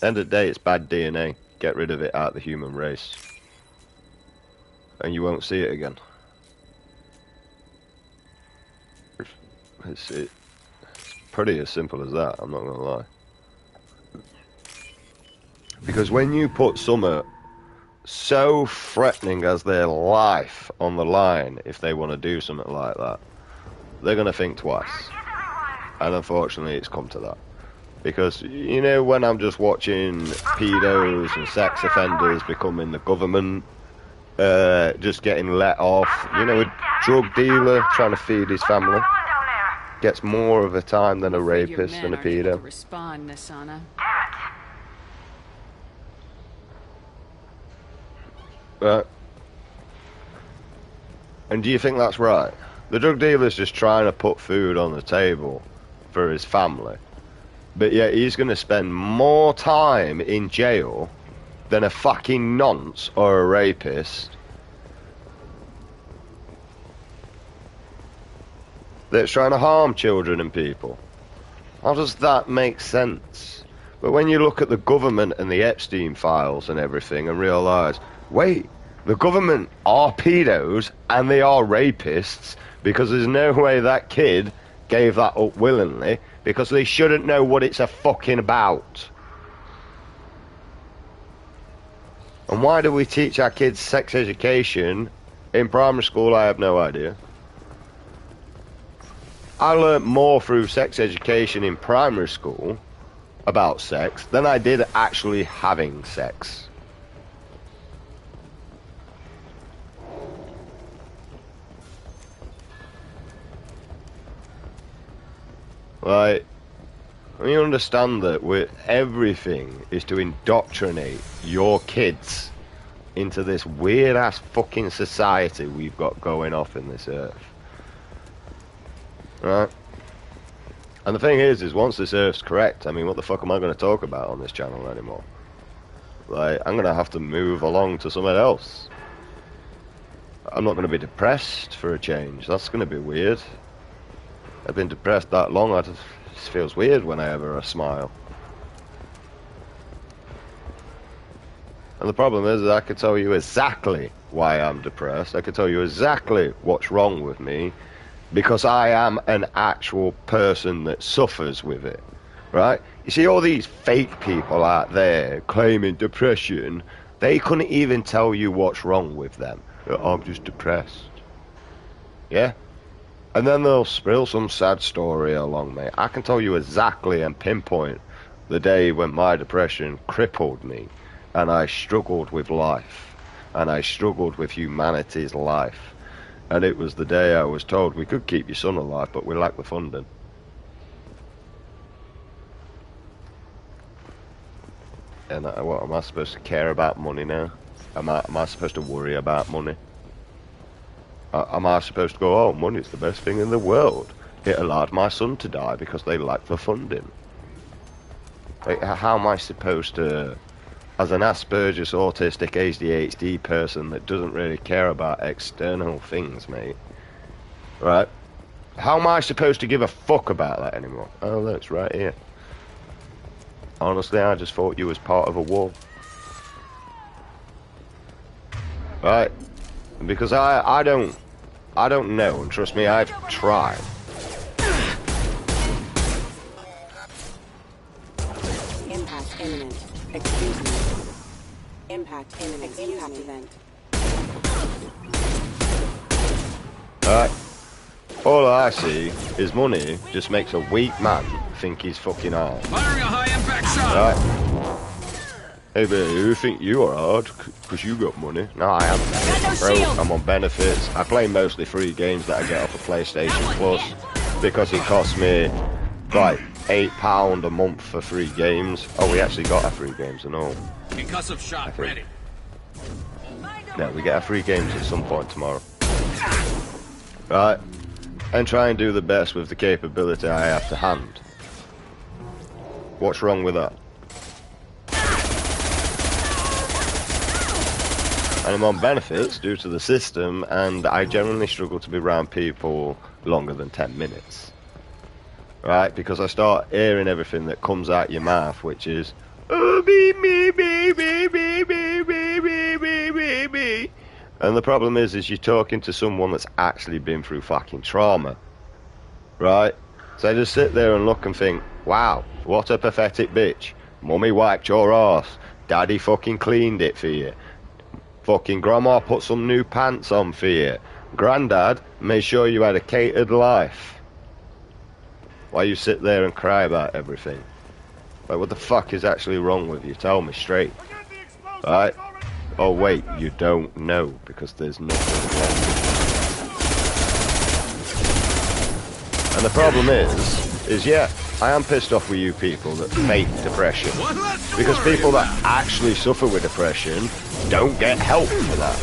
End of the day, it's bad DNA. Get rid of it out of the human race. And you won't see it again. It's pretty as simple as that, I'm not going to lie. Because when you put something so threatening as their life on the line, if they want to do something like that, they're going to think twice. And unfortunately, it's come to that. Because, you know, when I'm just watching pedos and sex offenders becoming the government, just getting let off, you know, a drug dealer trying to feed his family gets more of a time than a rapist and a pedo. Respond, Nasana. Right. And do you think that's right? The drug dealer's just trying to put food on the table for his family. But yet he's going to spend more time in jail than a fucking nonce or a rapist that's trying to harm children and people. How does that make sense? But when you look at the government and the Epstein files and everything and realise, wait, the government are pedos and they are rapists, because there's no way that kid gave that up willingly, because they shouldn't know what it's a fucking about. And why do we teach our kids sex education in primary school? I have no idea. I learnt more through sex education in primary school about sex than I did actually having sex. Like, you understand that everything is to indoctrinate your kids into this weird-ass fucking society we've got going off in this earth. Right? And the thing is once this earth's correct, I mean, what the fuck am I going to talk about on this channel anymore? Like, I'm going to have to move along to something else. I'm not going to be depressed for a change. That's going to be weird. I've been depressed that long, it just feels weird whenever I smile. And the problem is that I can tell you exactly why I'm depressed. I can tell you exactly what's wrong with me, because I am an actual person that suffers with it, right? You see all these fake people out there claiming depression, they couldn't even tell you what's wrong with them. I'm just depressed. Yeah? And then they'll spill some sad story along me. I can tell you exactly and pinpoint the day when my depression crippled me, and I struggled with life, and I struggled with humanity's life. And it was the day I was told we could keep your son alive, but we lack the funding. And what, am I supposed to care about money now? Am I supposed to worry about money? Am I supposed to go, oh, money's the best thing in the world? It allowed my son to die because they lacked the funding. Like, how am I supposed to, as an Asperger's, autistic, ADHD person that doesn't really care about external things, mate, right? How am I supposed to give a fuck about that anymore? Oh, look, it's right here. Honestly, I just thought you was part of a war. Right? Because I don't know, and trust me, I've tried. Impact imminent. Excuse me. Impact imminent. Impact event. Alright. All I see is money just makes a weak man think he's fucking hard. Firing a high impact shot! Right. Hey, but you think you are hard because you got money? No, I haven't. Bro, I'm on benefits. I play mostly free games that I get off of PlayStation Plus because it costs me like £8 a month for free games. Oh, we actually got our free games and all. Concussive shot ready. No, we get our free games at some point tomorrow. Right? And try and do the best with the capability I have to hand. What's wrong with that? And I'm on benefits due to the system, and I generally struggle to be around people longer than 10 minutes. Right? Because I start hearing everything that comes out your mouth, which is, oh, me. And the problem is you're talking to someone that's actually been through fucking trauma. Right? So I just sit there and look and think, wow, what a pathetic bitch. Mummy wiped your arse. Daddy fucking cleaned it for you. Fucking grandma put some new pants on for you. Grandad made sure you had a catered life. Why you sit there and cry about everything? Like, what the fuck is actually wrong with you? Tell me straight. Right? Oh wait, you don't know because there's nothing wrong. And the problem is yeah, I am pissed off with you people that fake depression. Because people that actually suffer with depression don't get help for that.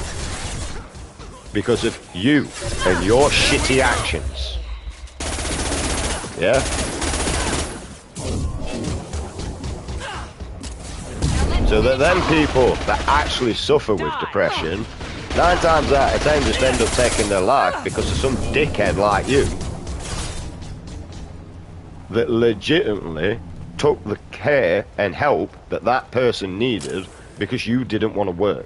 Because of you and your shitty actions. Yeah? So that then people that actually suffer with depression, 9 times out of 10 just end up taking their life because of some dickhead like you that legitimately took the care and help that that person needed because you didn't want to work.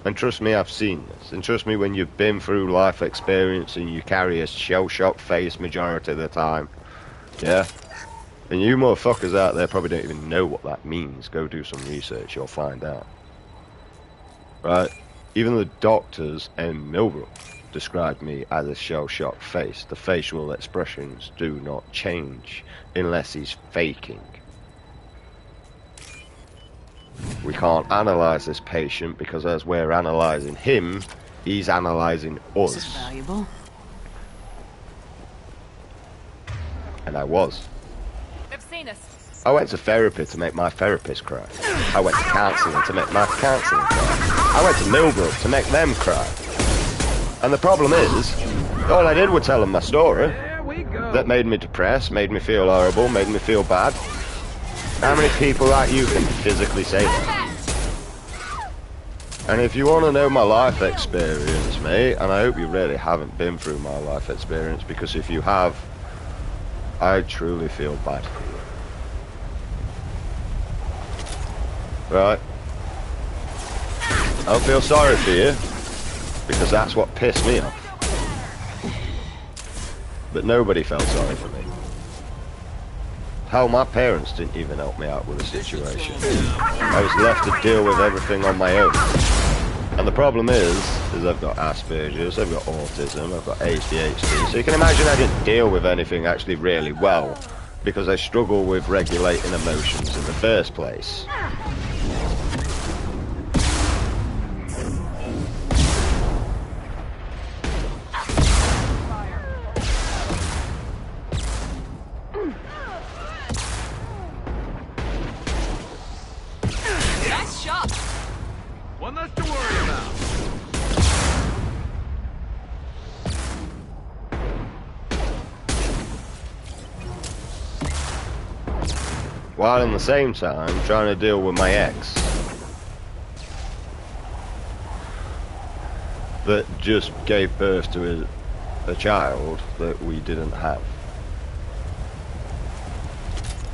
And trust me, I've seen this. And trust me, when you've been through life experience and you carry a shell-shocked face majority of the time, yeah? And you motherfuckers out there probably don't even know what that means. Go do some research, you'll find out. Right? Even the doctors in Millbrook described me as a shell-shocked face. The facial expressions do not change unless he's faking. We can't analyze this patient because as we're analyzing him, he's analyzing us. This is valuable. And I was. They've seen us. I went to therapy to make my therapist cry. I went to counselling to make my counselling cry. I went to Millbrook to make them cry. And the problem is, all I did was tell them my story. That made me depressed, made me feel horrible, made me feel bad. How many people like you can physically say that? And if you want to know my life experience, mate, and I hope you really haven't been through my life experience, because if you have, I truly feel bad for you. Right? I don't feel sorry for you, because that's what pissed me off. But nobody felt sorry for me. Hell, my parents didn't even help me out with the situation. I was left to deal with everything on my own. And the problem is I've got Asperger's, I've got autism, I've got ADHD. So you can imagine I didn't deal with anything actually really well, because I struggle with regulating emotions in the first place. One less to worry about. While in the same time trying to deal with my ex that just gave birth to a child that we didn't have.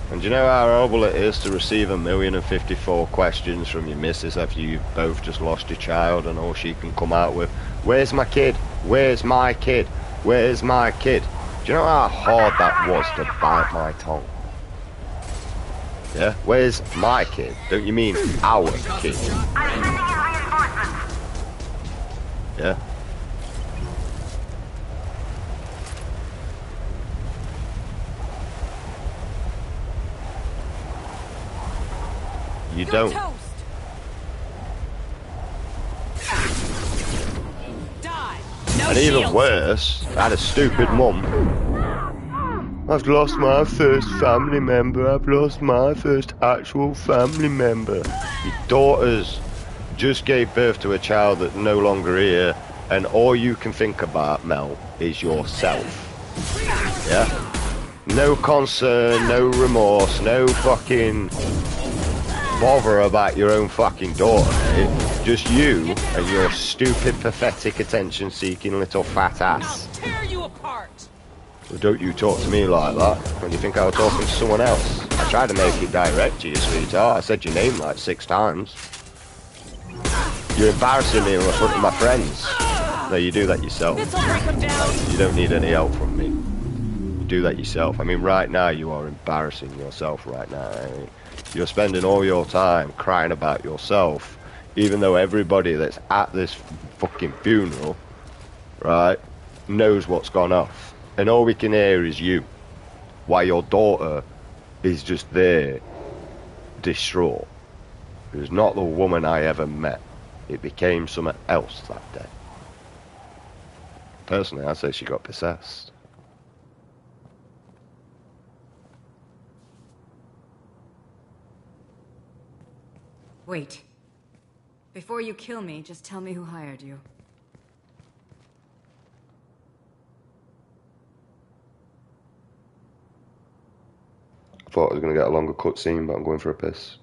And do you know how horrible it is to receive 1,054 questions from your missus after you've both just lost your child, and all she can come out with, where's my kid? Where's my kid? Where's my kid? Do you know how hard that was to bite my tongue? Yeah? Where's my kid? Don't you mean our kid? Yeah? You don't. And even worse, I had a stupid mum. I've lost my first family member. I've lost my first actual family member. Your daughters just gave birth to a child that's no longer here, and all you can think about, Mel, is yourself. Yeah? No concern, no remorse, no fucking bother about your own fucking daughter, mate. Just you and your stupid, pathetic, attention-seeking little fat ass. Tear you apart. Well, don't you talk to me like that when you think I was talking to someone else. I tried to make it direct to you, sweetheart. I said your name like 6 times. You're embarrassing me in front of my friends. No, you do that yourself. You don't need any help from me. You do that yourself. I mean, right now you are embarrassing yourself right now. I mean, you're spending all your time crying about yourself, even though everybody that's at this fucking funeral, right, knows what's gone off. And all we can hear is you. While your daughter is just there, distraught. It was not the woman I ever met. It became something else that day. Personally, I'd say she got possessed. Wait. Before you kill me, just tell me who hired you. I thought I was going to get a longer cutscene, but I'm going for a piss.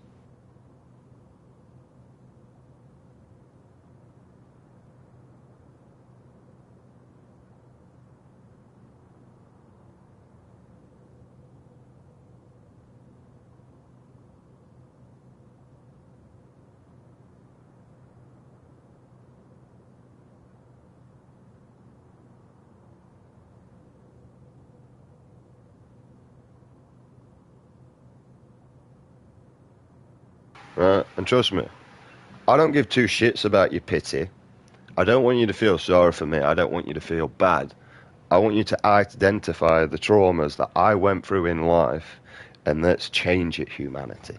Right, and trust me, I don't give two shits about your pity. I don't want you to feel sorry for me. I don't want you to feel bad. I want you to identify the traumas that I went through in life, and let's change it, humanity.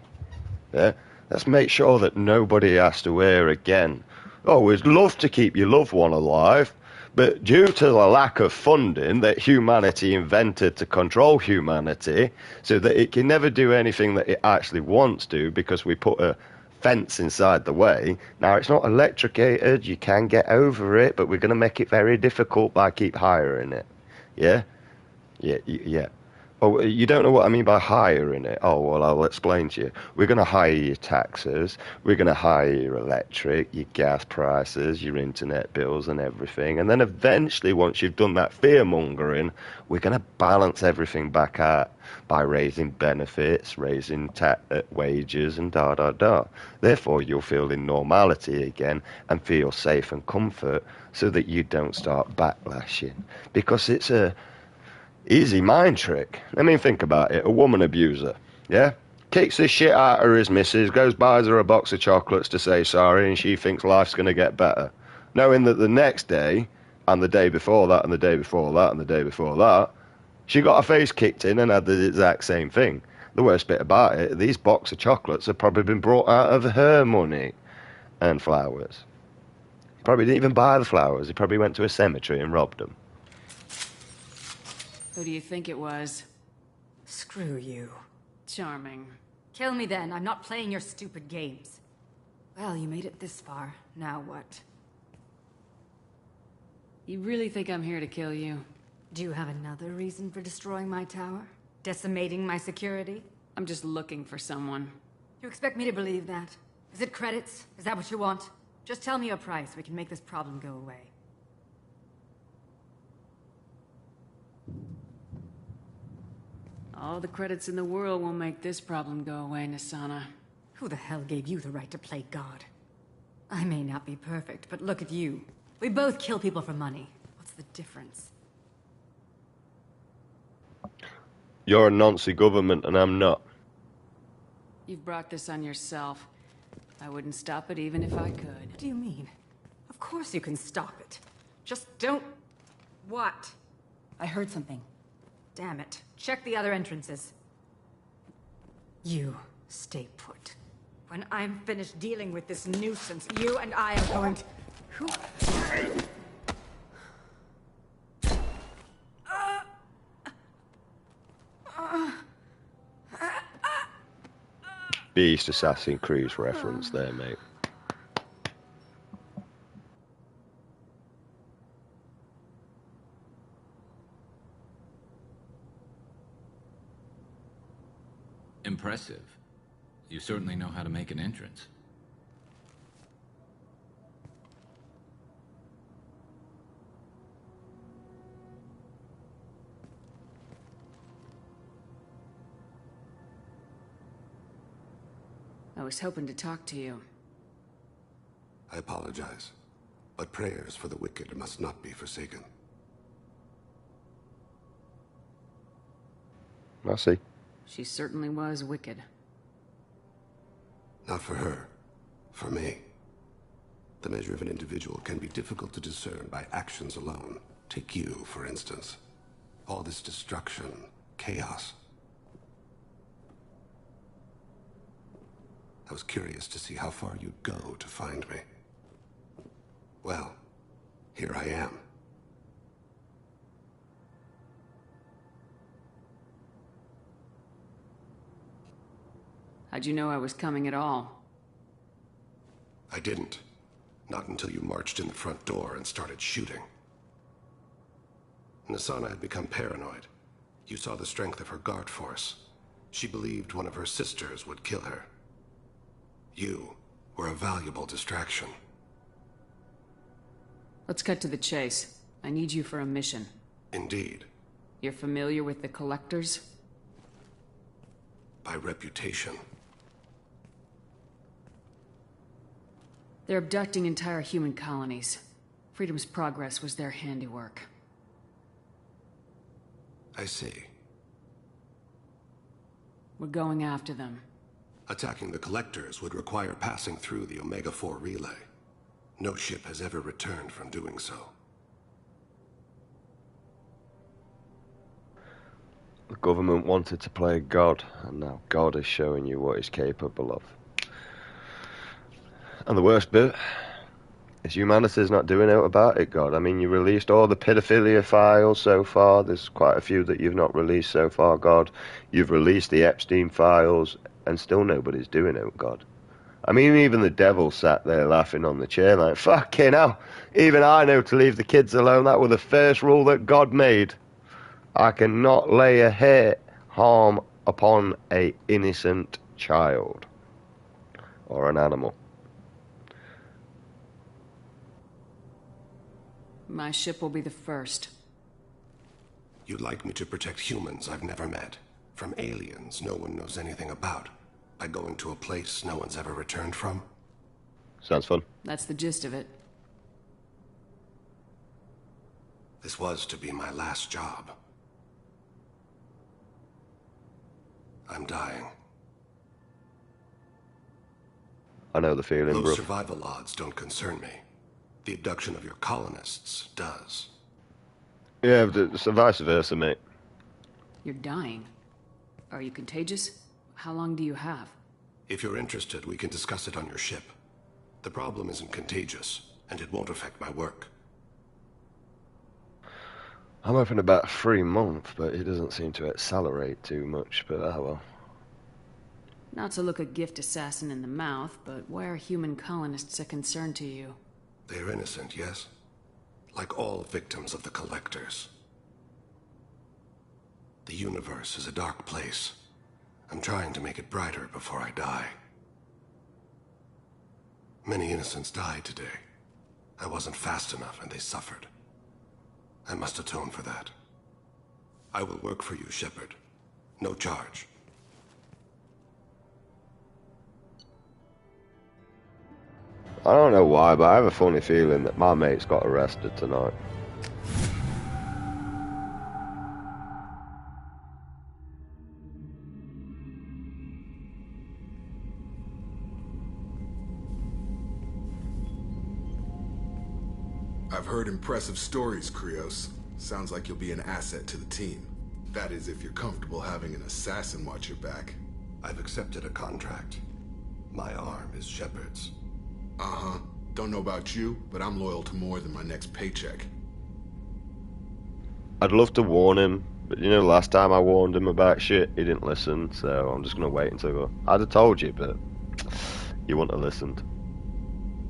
Yeah? Let's make sure that nobody has to hear again, oh, we'd love to keep your loved one alive, but due to the lack of funding that humanity invented to control humanity, so that it can never do anything that it actually wants to because we put a fence inside the way. Now, it's not electrocuted, you can get over it, but we're going to make it very difficult by keep hiring it. Yeah? Yeah. Oh, you don't know what I mean by hiring it? Oh, well, I'll explain to you. We're going to hire your taxes, we're going to hire your electric, your gas prices, your internet bills and everything. And then eventually, once you've done that fear-mongering, we're going to balance everything back out by raising benefits, raising wages and da-da-da. Therefore, you'll feel in normality again and feel safe and comfort so that you don't start backlashing. Because it's a easy mind trick. I mean, think about it. A woman abuser, yeah? Kicks the shit out of his missus, goes buys her a box of chocolates to say sorry, and she thinks life's going to get better. Knowing that the next day, and the day before that, and the day before that, and the day before that, she got her face kicked in and had the exact same thing. The worst bit about it, these box of chocolates have probably been brought out of her money and flowers. He probably didn't even buy the flowers. He probably went to a cemetery and robbed them. Who do you think it was? Screw you. Charming. Kill me then. I'm not playing your stupid games. Well, you made it this far. Now what? You really think I'm here to kill you? Do you have another reason for destroying my tower? Decimating my security? I'm just looking for someone. You expect me to believe that? Is it credits? Is that what you want? Just tell me a price. We can make this problem go away. All the credits in the world will make this problem go away, Nassana. Who the hell gave you the right to play God? I may not be perfect, but look at you. We both kill people for money. What's the difference? You're a Nazi government and I'm not. You've brought this on yourself. I wouldn't stop it even if I could. What do you mean? Of course you can stop it. Just don't... What? I heard something. Damn it. Check the other entrances. You stay put. When I'm finished dealing with this nuisance, you and I are going to... Who... Beast Assassin's Creed reference there, mate. Impressive. You certainly know how to make an entrance. I was hoping to talk to you. I apologize, but prayers for the wicked must not be forsaken. I see. She certainly was wicked. Not for her. For me. The measure of an individual can be difficult to discern by actions alone. Take you, for instance. All this destruction, chaos. I was curious to see how far you'd go to find me. Well, here I am. How'd you know I was coming at all? I didn't. Not until you marched in the front door and started shooting. Nassana had become paranoid. You saw the strength of her guard force. She believed one of her sisters would kill her. You were a valuable distraction. Let's cut to the chase. I need you for a mission. Indeed. You're familiar with the Collectors? By reputation. They're abducting entire human colonies. Freedom's Progress was their handiwork. I see. We're going after them. Attacking the Collectors would require passing through the Omega-4 relay. No ship has ever returned from doing so. The government wanted to play God, and now God is showing you what he's capable of. And the worst bit is humanity's not doing out about it, God. I mean, you released all the pedophilia files so far. There's quite a few that you've not released so far, God. You've released the Epstein files, and still nobody's doing it, God. I mean, even the devil sat there laughing on the chair like, fucking hell, even I know to leave the kids alone. That was the first rule that God made. I cannot lay a hair harm upon a innocent child or an animal. My ship will be the first. You'd like me to protect humans I've never met, from aliens no one knows anything about, by going to a place no one's ever returned from? Sounds fun. That's the gist of it. This was to be my last job. I'm dying. I know the feeling, Low bro. survival odds don't concern me. The abduction of your colonists does. Yeah, but it's vice versa, mate. You're dying. Are you contagious? How long do you have? If you're interested, we can discuss it on your ship. The problem isn't contagious, and it won't affect my work. I'm hoping about 3 months, but it doesn't seem to accelerate too much, but oh well. Not to look a gift assassin in the mouth, but why are human colonists a concern to you? They're innocent, yes? Like all victims of the Collectors. The universe is a dark place. I'm trying to make it brighter before I die. Many innocents died today. I wasn't fast enough and they suffered. I must atone for that. I will work for you, Shepard. No charge. I don't know why, but I have a funny feeling that my mate's got arrested tonight. I've heard impressive stories, Krios. Sounds like you'll be an asset to the team. That is, if you're comfortable having an assassin watch your back. I've accepted a contract. My arm is Shepard's. Uh-huh. Don't know about you, but I'm loyal to more than my next paycheck. I'd love to warn him, but you know, last time I warned him about shit, he didn't listen, so I'm just gonna wait until... I'd have told you, but you wouldn't have listened.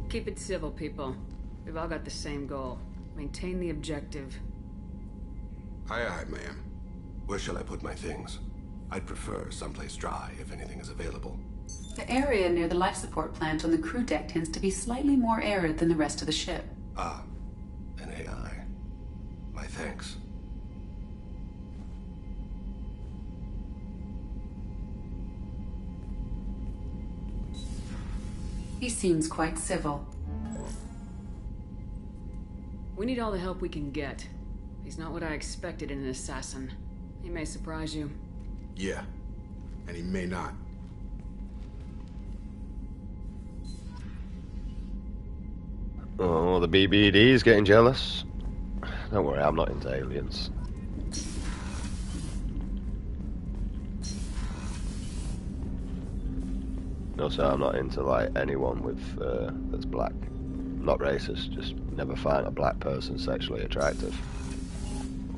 Keep it civil, people. We've all got the same goal. Maintain the objective. Aye, aye, ma'am. Where shall I put my things? I'd prefer someplace dry if anything is available. The area near the life support plant on the crew deck tends to be slightly more arid than the rest of the ship. Ah, an AI. My thanks. He seems quite civil. We need all the help we can get. He's not what I expected in an assassin. He may surprise you. Yeah, and he may not. Oh, the BBD's getting jealous. Don't worry, I'm not into aliens. No, sir, I'm not into like anyone with that's black. Not racist, just never find a black person sexually attractive.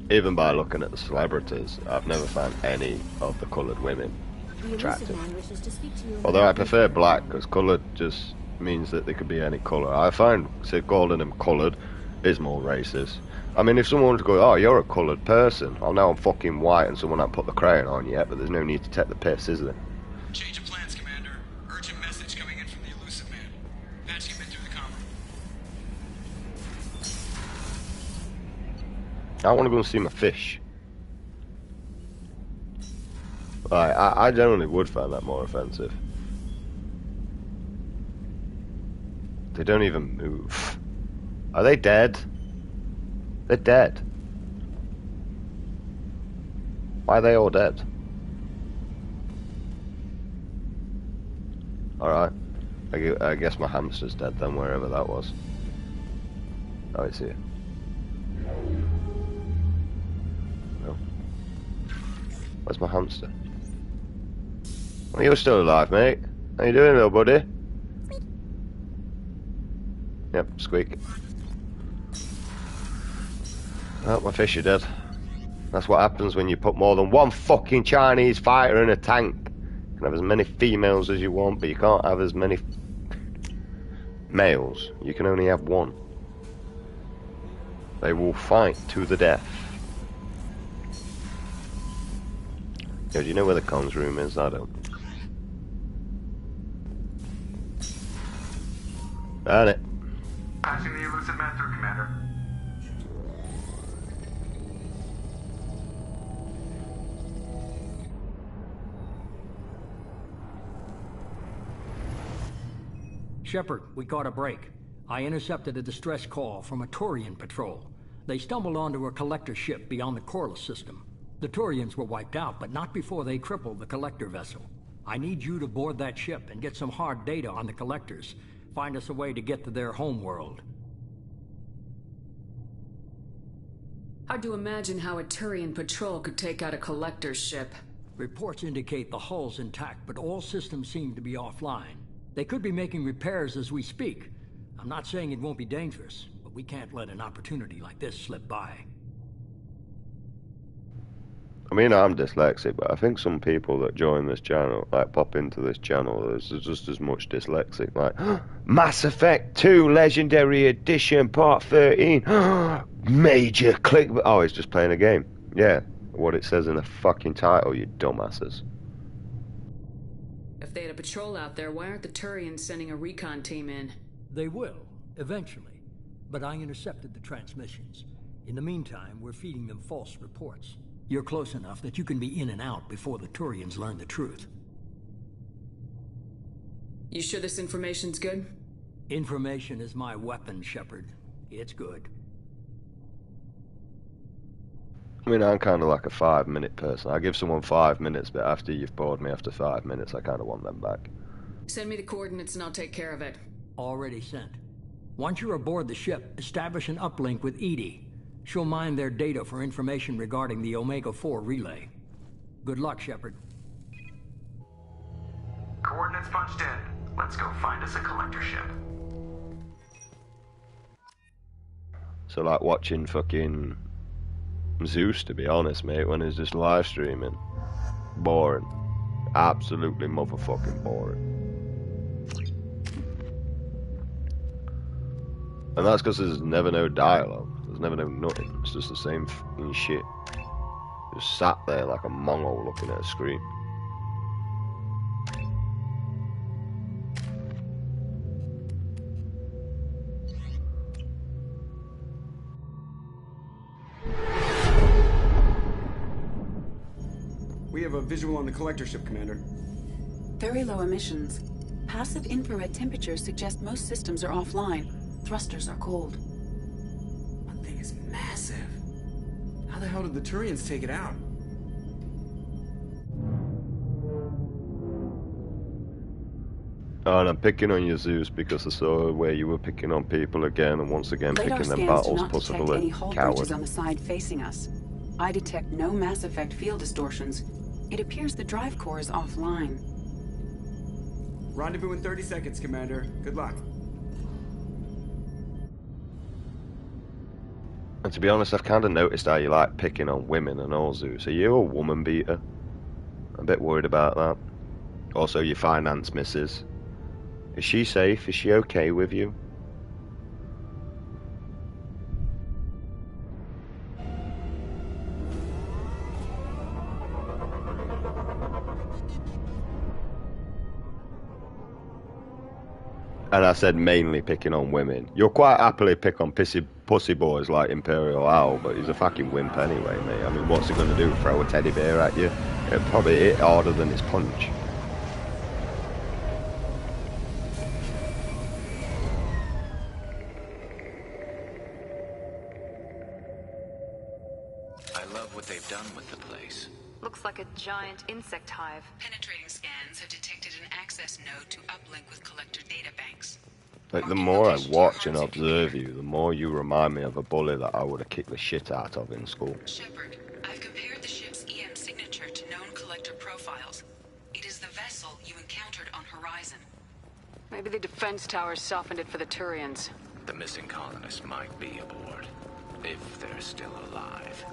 Even by looking at the celebrities, I've never found any of the coloured women attractive. Although I prefer black, because coloured just means that they could be any colour. I find, say, calling them coloured is more racist. I mean, if someone were to go, oh, you're a coloured person, oh, now I'm fucking white and someone hasn't put the crayon on yet, but there's no need to take the piss, is there? Change of plans, Commander. Urgent message coming in from the elusive man. Patching him in through the comm. I want to go and see my fish. Like, I generally would find that more offensive. They don't even move. Are they dead? They're dead. Why are they all dead? Alright. I guess my hamster's dead then, wherever that was. Oh, it's here. No. Where's my hamster? Well, you're still alive, mate. How you doing, little buddy? Yep, squeak. Oh, my fish are dead. That's what happens when you put more than one fucking Chinese fighter in a tank. You can have as many females as you want, but you can't have as many males. You can only have one. They will fight to the death. Yo, do you know where the comms room is? I don't. Got it. Patching the elusive man through, Commander. Shepard, we caught a break. I intercepted a distress call from a Turian patrol. They stumbled onto a collector ship beyond the Corliss system. The Turians were wiped out, but not before they crippled the collector vessel. I need you to board that ship and get some hard data on the collectors. Find us a way to get to their homeworld. Hard to imagine how a Turian patrol could take out a collector's ship. Reports indicate the hull's intact, but all systems seem to be offline. They could be making repairs as we speak. I'm not saying it won't be dangerous, but we can't let an opportunity like this slip by. I mean, I'm dyslexic, but I think some people that join this channel, like pop into this channel, there's just as much dyslexic. Like, Mass Effect 2 Legendary Edition Part 13, major click. Oh, it's just playing a game. Yeah, what it says in the fucking title, you dumbasses. If they had a patrol out there, why aren't the Turians sending a recon team in? They will, eventually. But I intercepted the transmissions. In the meantime, we're feeding them false reports. You're close enough that you can be in and out before the Turians learn the truth. You sure this information's good? Information is my weapon, Shepard. It's good. I mean, I'm kind of like a 5-minute person. I give someone 5 minutes, but after you've bored me after 5 minutes, I kind of want them back. Send me the coordinates and I'll take care of it. Already sent. Once you're aboard the ship, establish an uplink with EDI. She'll mine their data for information regarding the Omega-4 relay. Good luck, Shepard. Coordinates punched in. Let's go find us a collector ship. So like watching fucking Zeus, to be honest, mate, when he's just live streaming. Boring. Absolutely motherfucking boring. And that's because there's never no dialogue. There's never no nothing. It's just the same fucking shit. Just sat there like a Mongol looking at a screen. We have a visual on the collector ship, Commander. Very low emissions. Passive infrared temperatures suggest most systems are offline. Thrusters are cold. That thing is massive. How the hell did the Turians take it out? Oh, and I'm picking on you, Zeus, because I saw where you were picking on people again, and once again Radar picking them scans do battles, not detect any possibly. hull Coward. breaches on the side facing us. I detect no Mass Effect field distortions. It appears the drive core is offline. Rendezvous in 30 seconds, Commander. Good luck. And to be honest, I've kind of noticed how you like picking on women and all, Zeus. Are you a woman beater? I'm a bit worried about that. Also, your finance missus. Is she safe? Is she okay with you? And I said mainly picking on women. You'll quite happily pick on pussy boys like Imperial Owl, but he's a fucking wimp anyway, mate. I mean, what's he going to do? Throw a teddy bear at you? It'll probably hit harder than his punch. I love what they've done with the place. Looks like a giant insect hive. Penetrating scans have detected an access node to uplink with collector data banks. Like, the more I watch and observe you, the more you remind me of a bully that I would have kicked the shit out of in school. Shepard, I've compared the ship's EM signature to known collector profiles. It is the vessel you encountered on Horizon. Maybe the defense towers softened it for the Turians. The missing colonists might be aboard, if they're still alive.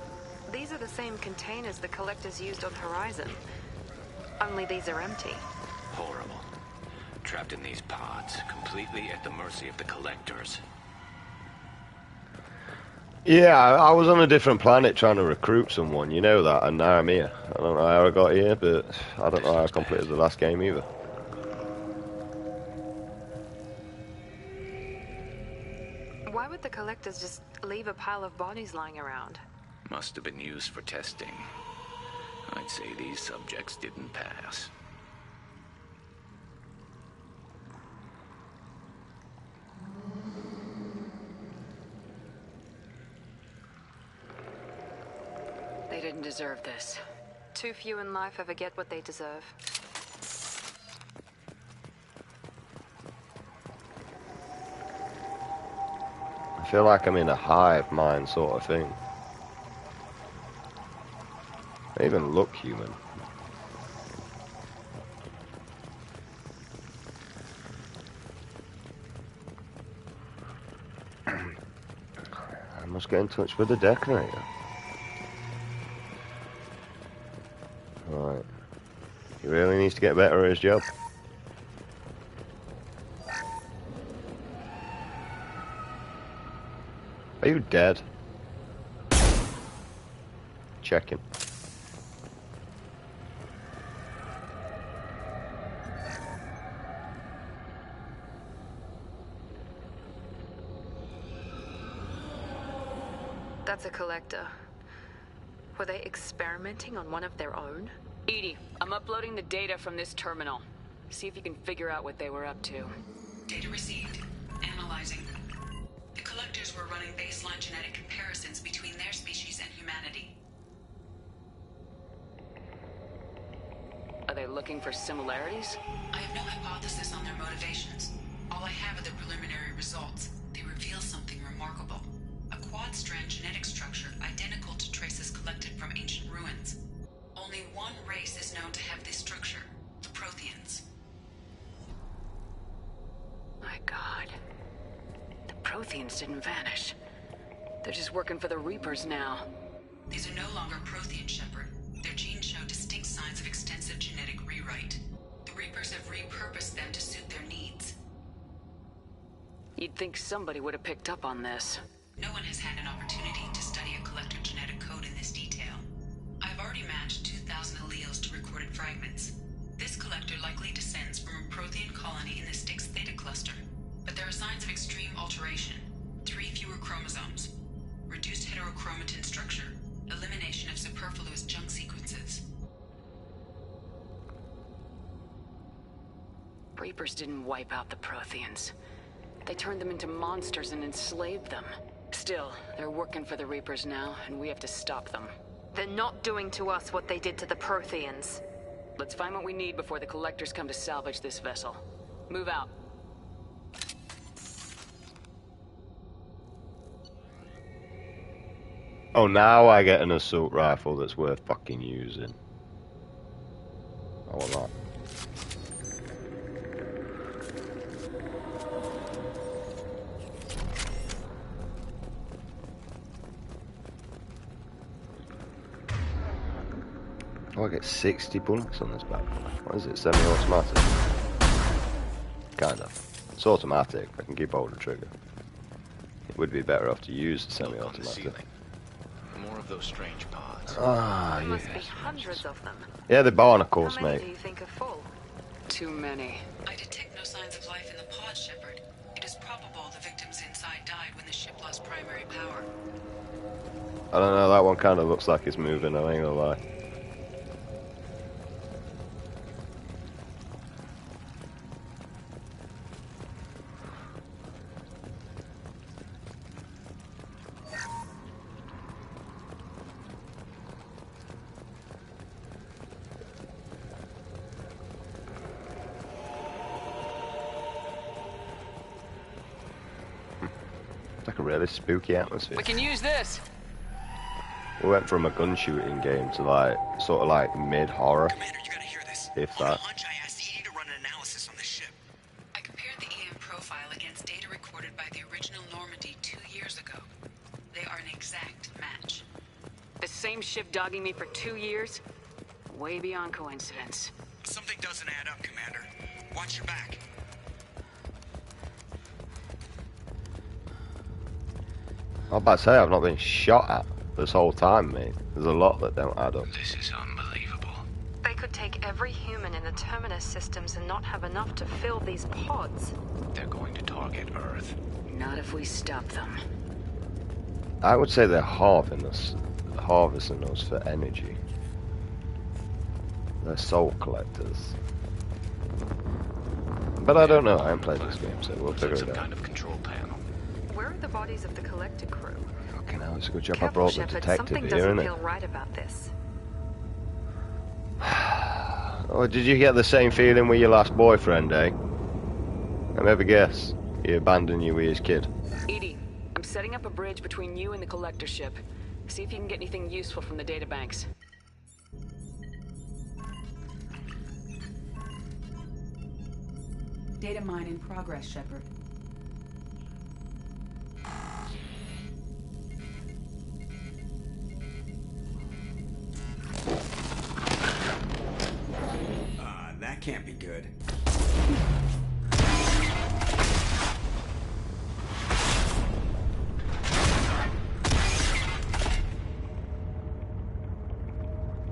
These are the same containers the collectors used on Horizon. Only these are empty. Horrible. Trapped in these pods, completely at the mercy of the collectors. Yeah, I was on a different planet trying to recruit someone, you know that, and now I'm here. I don't know how I got here, but I don't know how I completed the last game either. Why would the collectors just leave a pile of bodies lying around? Must have been used for testing. I'd say these subjects didn't pass. They didn't deserve this. Too few in life ever get what they deserve. I feel like I'm in a hive mind sort of thing. They even look human. I must get in touch with the decorator. Right. He really needs to get better at his job. Are you dead? Checking. That's a collector. Were they experimenting on one of their own? EDI, I'm uploading the data from this terminal. See if you can figure out what they were up to. Data received. Analyzing. The collectors were running baseline genetic comparisons between their species and humanity. Are they looking for similarities? I have no hypothesis on their motivations. All I have are the preliminary results. They reveal something remarkable. A quad-strand genetic structure identical to traces collected from ancient ruins. Only one race is known to have this structure, the Protheans. My God. The Protheans didn't vanish. They're just working for the Reapers now. These are no longer Prothean, Shepard. Their genes show distinct signs of extensive genetic rewrite. The Reapers have repurposed them to suit their needs. You'd think somebody would have picked up on this. No one has had an opportunity to study a collector genetic code in this detail. I've already matched 2,000 alleles to recorded fragments. This collector likely descends from a Prothean colony in the Styx Theta cluster. But there are signs of extreme alteration. 3 fewer chromosomes. Reduced heterochromatin structure. Elimination of superfluous junk sequences. Reapers didn't wipe out the Protheans. They turned them into monsters and enslaved them. Still, they're working for the Reapers now, and we have to stop them. They're not doing to us what they did to the Protheans. Let's find what we need before the Collectors come to salvage this vessel. Move out. Oh, now I get an assault rifle that's worth fucking using. I want that. Oh, I get 60 bullets on this back. What is it, semi-automatic? Kind of. It's automatic, I can keep holding the trigger. It would be better off to use the semi-automatic. More of those strange pods. Ah, There must yes. be hundreds of them. Yeah, they're barnacles, How many do mate. you think are full? Too many. I detect no signs of life in the pod, Shepard. It is probable the victims inside died when the ship lost primary power. I don't know, that one kind of looks like it's moving, I ain't gonna lie. It's like a really spooky atmosphere. We can use this. We went from a gun shooting game to like, sort of like mid-horror. If that. I compared the EM profile against data recorded by the original Normandy 2 years ago. They are an exact match. The same ship dogging me for 2 years? Way beyond coincidence. Something doesn't add up, Commander. Watch your back. I was about to say, I've not been shot at this whole time, mate. There's a lot that don't add up. This is unbelievable. They could take every human in the Terminus systems and not have enough to fill these pods. They're going to target Earth. Not if we stop them. I would say they're harvesting us for energy. They're soul collectors. But I don't know, I haven't played this game, so we'll figure it out. Kind of control panel. Where are the bodies of the collector crew? Fucking hell, it's a good job I Careful, brought the Shepard. detective Something here, doesn't innit? feel right about this. Oh, did you get the same feeling with your last boyfriend, eh? Let me have a guess. He abandoned you with his kid. Edie, I'm setting up a bridge between you and the collector ship. See if you can get anything useful from the databanks. Data mine in progress, Shepard. That can't be good.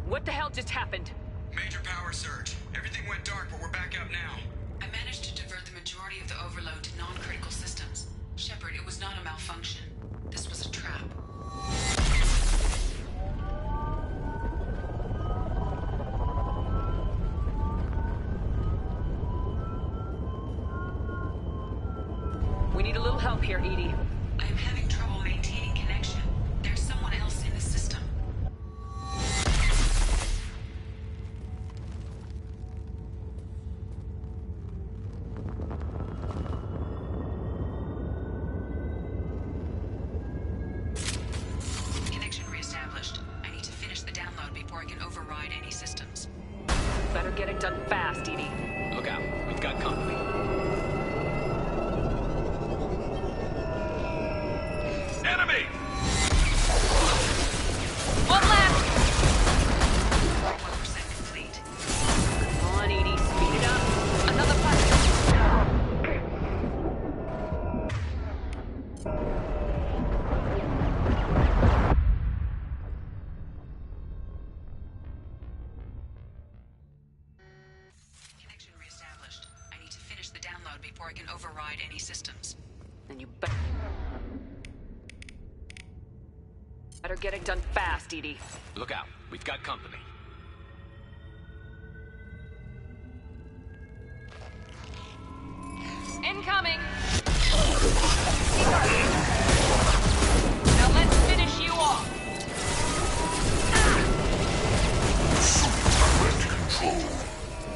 What the hell just happened? Major power surge. Everything went dark, but we're back up now. I managed to divert the majority of the overload to non-critical systems. Shepard, it was not a malfunction. This was a trap. We need a little help here, Edie. I am having trouble maintaining connection. There's someone else in the system. Connection reestablished. I need to finish the download before I can override any systems. Better get it done fast, Edie. Look out, we've got company. Enemy! One left! 1% complete. Come on, Edie, speed it up. Another puzzle. Connection reestablished. I need to finish the download before I can override any systems. Then you better get it done fast, Edie. Look out, we've got company. Incoming! Now let's finish you off!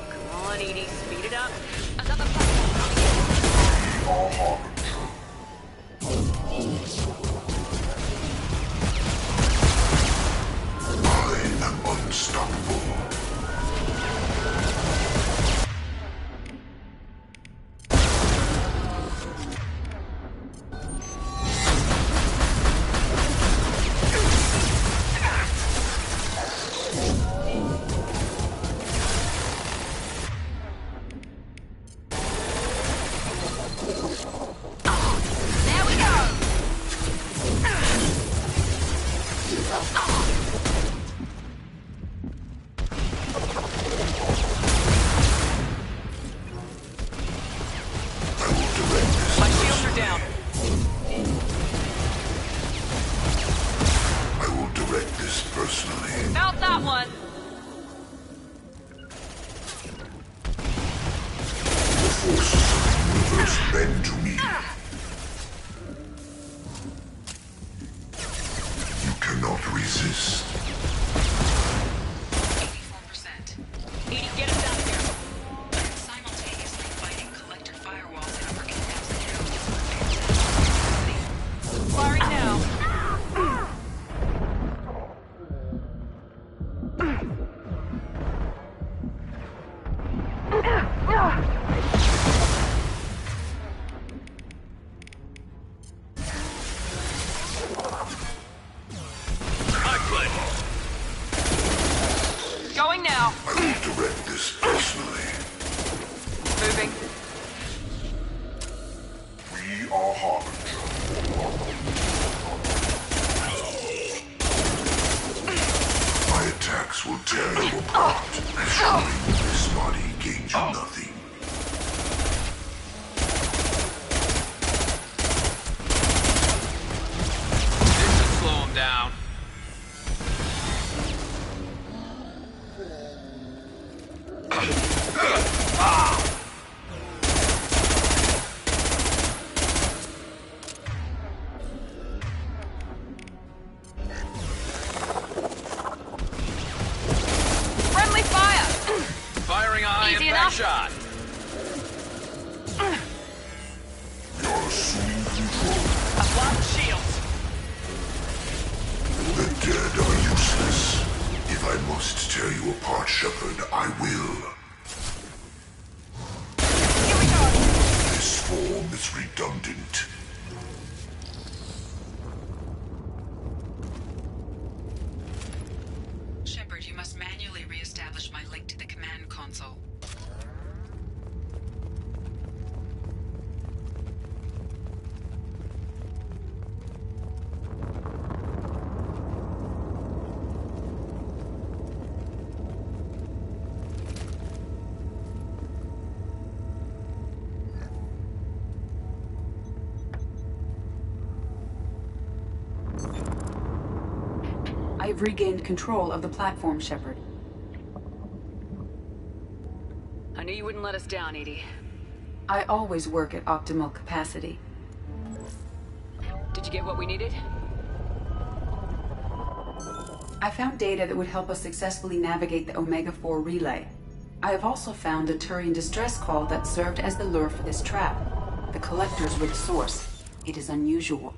Come on, Edie, speed it up. Another puzzle. forces of the universe bend to me. You cannot resist. 84%. 80, get us out of here. I'm simultaneously fighting collector firewalls in upper canals and firing now. Going now. I will direct this personally. Moving. We are Harbinger. My attacks will tear you apart. Destroying this body gains you nothing. This should slow him down. Friendly fire! Firing a high Easy impact enough. shot. You're assuming control. I've lost shields. The dead are useless. If I must tear you apart, Shepard, I will. Here we go. This form is redundant. Shepard, you must manually re-establish my link to the command console. I have regained control of the platform, Shepard. I knew you wouldn't let us down, Edie. I always work at optimal capacity. Did you get what we needed? I found data that would help us successfully navigate the Omega-4 relay. I have also found a Turian distress call that served as the lure for this trap. The collectors were the source. It is unusual.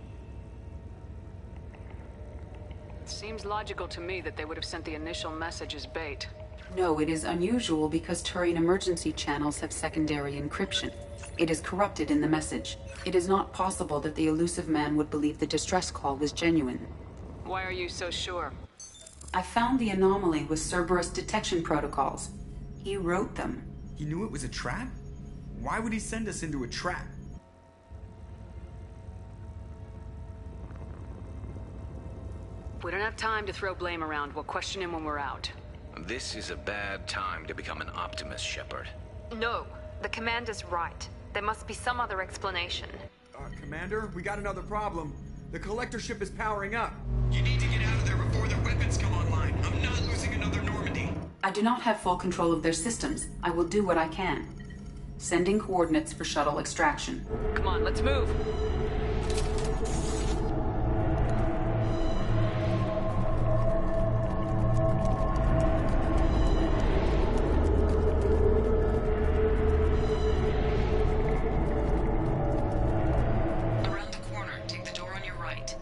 Seems logical to me that they would have sent the initial message as bait. No, it is unusual because Turian emergency channels have secondary encryption. It is corrupted in the message. It is not possible that the elusive man would believe the distress call was genuine. Why are you so sure? I found the anomaly with Cerberus detection protocols. He wrote them. He knew it was a trap? Why would he send us into a trap? We don't have time to throw blame around. We'll question him when we're out. This is a bad time to become an optimist, Shepard. No, the commander's right. There must be some other explanation. Commander, we got another problem. The collector ship is powering up. You need to get out of there before their weapons come online. I'm not losing another Normandy. I do not have full control of their systems. I will do what I can. Sending coordinates for shuttle extraction. Come on, let's move. Around the corner, take the door on your right.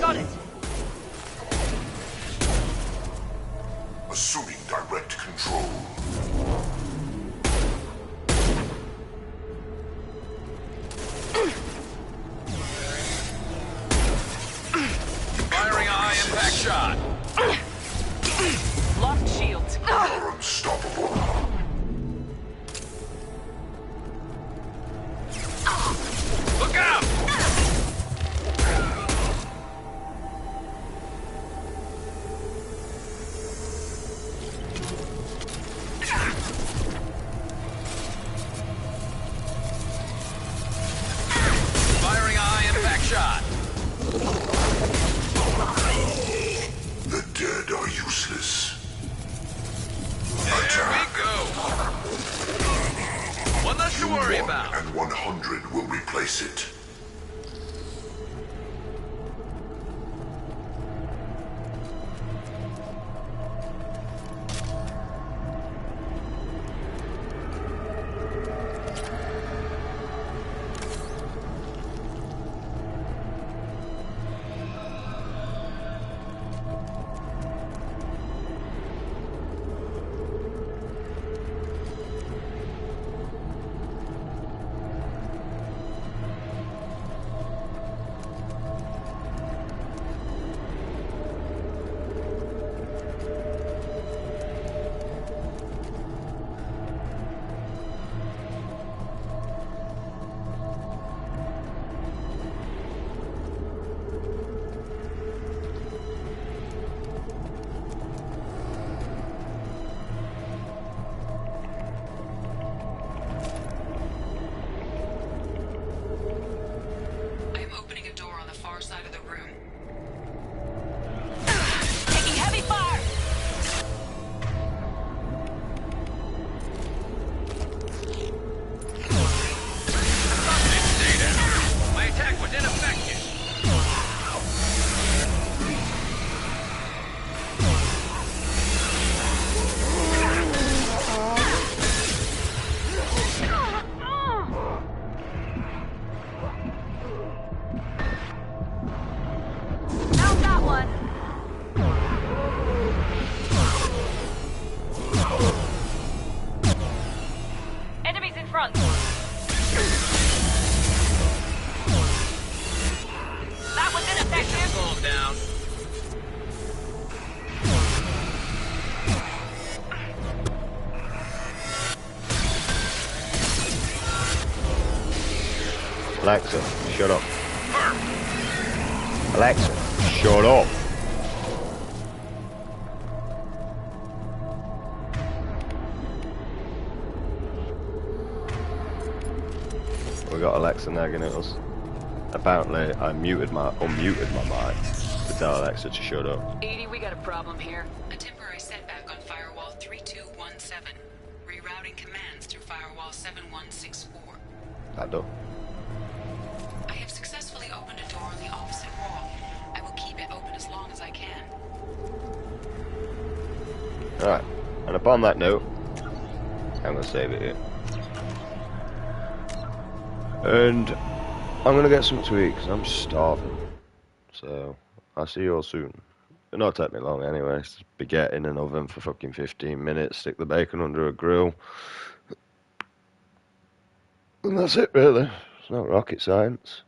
Got it! Assuming direct control. Firing eye impact shot. Locked shields. You're unstoppable. Look out! Firing eye impact shot. The dead are useless. There we go. One less to worry about. And 100 will replace it. I am opening a door on the far side of the room. Taking heavy fire! Stay down. My attack was ineffective. Found that one! Enemies in front! That was ineffective! Calm down. Alexa, shut up. Alexa, shut up. We got Alexa nagging at us. Apparently, I unmuted my mic to tell Alexa to shut up. 80, we got a problem here. A temporary setback on firewall 3217. Rerouting commands through firewall 7164. That door. I have successfully opened a door on the opposite wall. I will keep it open as long as I can. Alright, and upon that note, I'm going to save it here. And I'm going to get something to eat because I'm starving. So, I'll see you all soon. It'll not take me long anyway. It's baguette in an oven for fucking 15 minutes, stick the bacon under a grill. And that's it really. It's not rocket science.